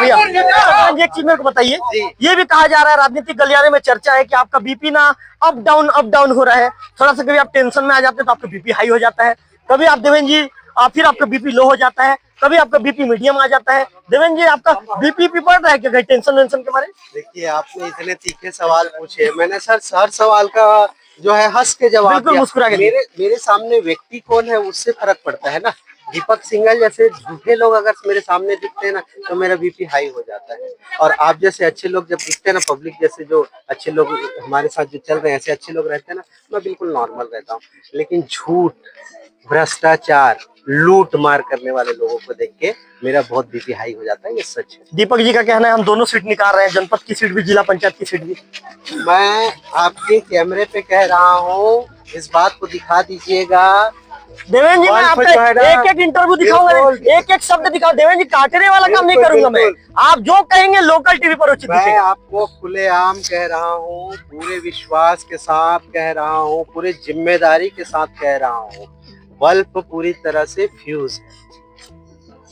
Speaker 1: एक चीज मेरे को बताइए, ये भी कहा जा रहा है, राजनीतिक गलियारे में चर्चा है कि आपका बीपी ना अप डाउन हो रहा है, थोड़ा सा कभी आप टेंशन में आ जाते हैं तो आपका बीपी हाई हो जाता है, कभी आप देवेंद्र जी फिर आपका बीपी लो हो जाता है, कभी आपका बीपी मीडियम आ जाता है। देवेंद्र जी आपका बीपी बढ़ रहा है क्या टेंशन वेंशन के बारे?
Speaker 2: देखिए, आपने इतने तीखे सवाल पूछे, मैंने हर सवाल का जो है हंस के जवाब दिया।
Speaker 1: मुस्कुरा के
Speaker 2: मेरे सामने व्यक्ति कौन है उससे फर्क पड़ता है ना। दीपक सिंघल जैसे झूठे लोग अगर मेरे सामने दिखते हैं ना, तो मेरा बीपी हाई हो जाता है, और आप जैसे अच्छे लोग जब दिखते हैं ना, पब्लिक जैसे जो अच्छे लोग हमारे साथ जो चल रहे हैं, ऐसे अच्छे लोग रहते हैं ना, मैं बिल्कुल नॉर्मल रहता हूँ। लेकिन झूठ, भ्रष्टाचार, लूट मार करने वाले लोगों को देख के मेरा बहुत बीपी हाई हो जाता है, ये सच है।
Speaker 1: दीपक जी का कहना है हम दोनों सीट निकाल रहे हैं, जनपद की सीट भी, जिला पंचायत की सीट भी।
Speaker 2: मैं आपके कैमरे पे कह रहा हूँ, इस बात को दिखा दीजिएगा।
Speaker 1: देवेंद्र जी मैं
Speaker 2: कौन
Speaker 1: आपका
Speaker 2: सा चौड़ा?
Speaker 1: एक एक इंटरव्यू दिखाऊंगा,
Speaker 2: बिल्कुल।
Speaker 1: एक एक शब्द दिखाओ। देवेंद्र जी काटने वाला काम नहीं
Speaker 2: बिल्कुल,
Speaker 1: करूंगा मैं,
Speaker 2: बिल्कुल।
Speaker 1: आप जो कहेंगे लोकल टीवी पर उचित
Speaker 2: मैं
Speaker 1: दिखेगा।
Speaker 2: आपको खुलेआम कह रहा हूँ, पूरे विश्वास के साथ कह रहा हूँ, पूरी जिम्मेदारी के साथ कह रहा हूँ, बल्ब पूरी तरह से फ्यूज है,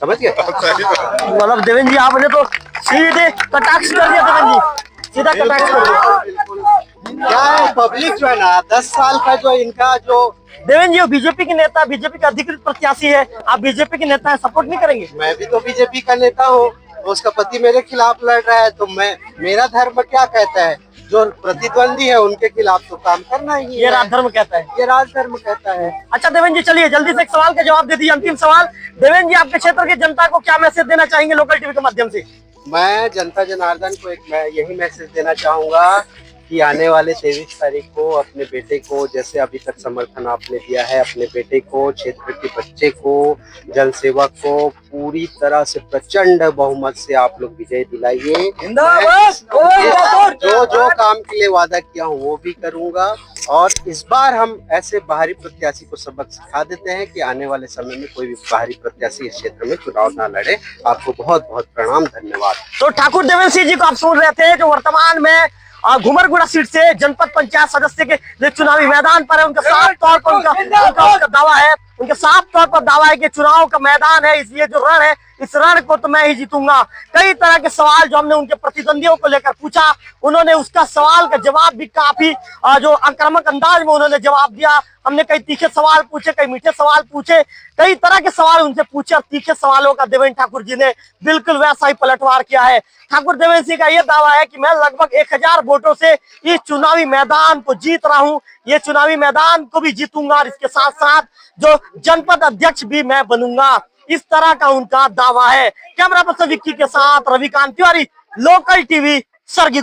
Speaker 2: समझ गए?
Speaker 1: मतलब देवेंद्र जी आपने तो सीधे कटाक्ष कर दिया, देवेंद्र जी सीधा कटाक्ष कर दिया।
Speaker 2: बिल्कुल। क्या है, पब्लिक जो है ना 10 साल का जो इनका जो
Speaker 1: देवेंद्र जी बीजेपी के नेता, बीजेपी का अधिकृत प्रत्याशी है, आप बीजेपी के नेता है, सपोर्ट नहीं करेंगे?
Speaker 2: मैं भी तो बीजेपी का नेता हूँ, तो उसका पति मेरे खिलाफ लड़ रहा है, तो मेरा धर्म क्या कहता है, जो प्रतिद्वंदी है उनके खिलाफ तो काम करना ही
Speaker 1: ये
Speaker 2: है।
Speaker 1: राजधर्म कहता है।
Speaker 2: ये राजधर्म कहता है।
Speaker 1: अच्छा देवेंद्र जी चलिए जल्दी से एक सवाल का जवाब दे दीजिए, अंतिम सवाल। देवेंद्र जी आपके क्षेत्र की जनता को क्या मैसेज देना चाहेंगे लोकल टीवी के माध्यम से?
Speaker 2: मैं जनता जनार्दन को मैं यही मैसेज देना चाहूंगा कि आने वाले 23 तारीख को अपने बेटे को, जैसे अभी तक समर्थन आपने दिया है, अपने बेटे को, क्षेत्र के बच्चे को, जन सेवक को पूरी तरह से प्रचंड बहुमत से आप लोग विजय दिलाइए। जो जो काम के लिए वादा किया हूँ वो भी करूंगा, और इस बार हम ऐसे बाहरी प्रत्याशी को सबक सिखा देते हैं कि आने वाले समय में कोई भी बाहरी प्रत्याशी इस क्षेत्र में चुनाव ना लड़े। आपको बहुत बहुत प्रणाम, धन्यवाद।
Speaker 1: तो ठाकुर देवेंद्र सिंह जी को आप सुन रहे थे, जो वर्तमान में घुमरगुड़ा सीट से जनपद पंचायत सदस्य के लिए चुनावी मैदान पर है। उनका साफ तौर पर उनका दावा है, उनके साफ तौर पर दावा है कि चुनाव का मैदान है, इसलिए जो रण है इस रण को तो मैं ही जीतूंगा। कई तरह के सवाल जो हमने उनके प्रतिद्वंदियों को लेकर पूछा, उन्होंने उसका सवाल का जवाब भी काफी जो आक्रामक अंदाज में उन्होंने जवाब दिया। हमने कई तीखे सवाल पूछे, कई मीठे सवाल पूछे, कई तरह के सवाल उनसे पूछे, और तीखे सवालों का देवेंद्र ठाकुर जी ने बिल्कुल वैसा ही पलटवार किया है। ठाकुर देवेंद्र सिंह का यह दावा है कि मैं लगभग 1000 वोटों से इस चुनावी मैदान को जीत रहा हूं, ये चुनावी मैदान को भी जीतूंगा, और इसके साथ साथ जो जनपद अध्यक्ष भी मैं बनूंगा, इस तरह का उनका दावा है। कैमरा पर्सन विक्की के साथ रविकांत तिवारी, लोकल टीवी, सरगी।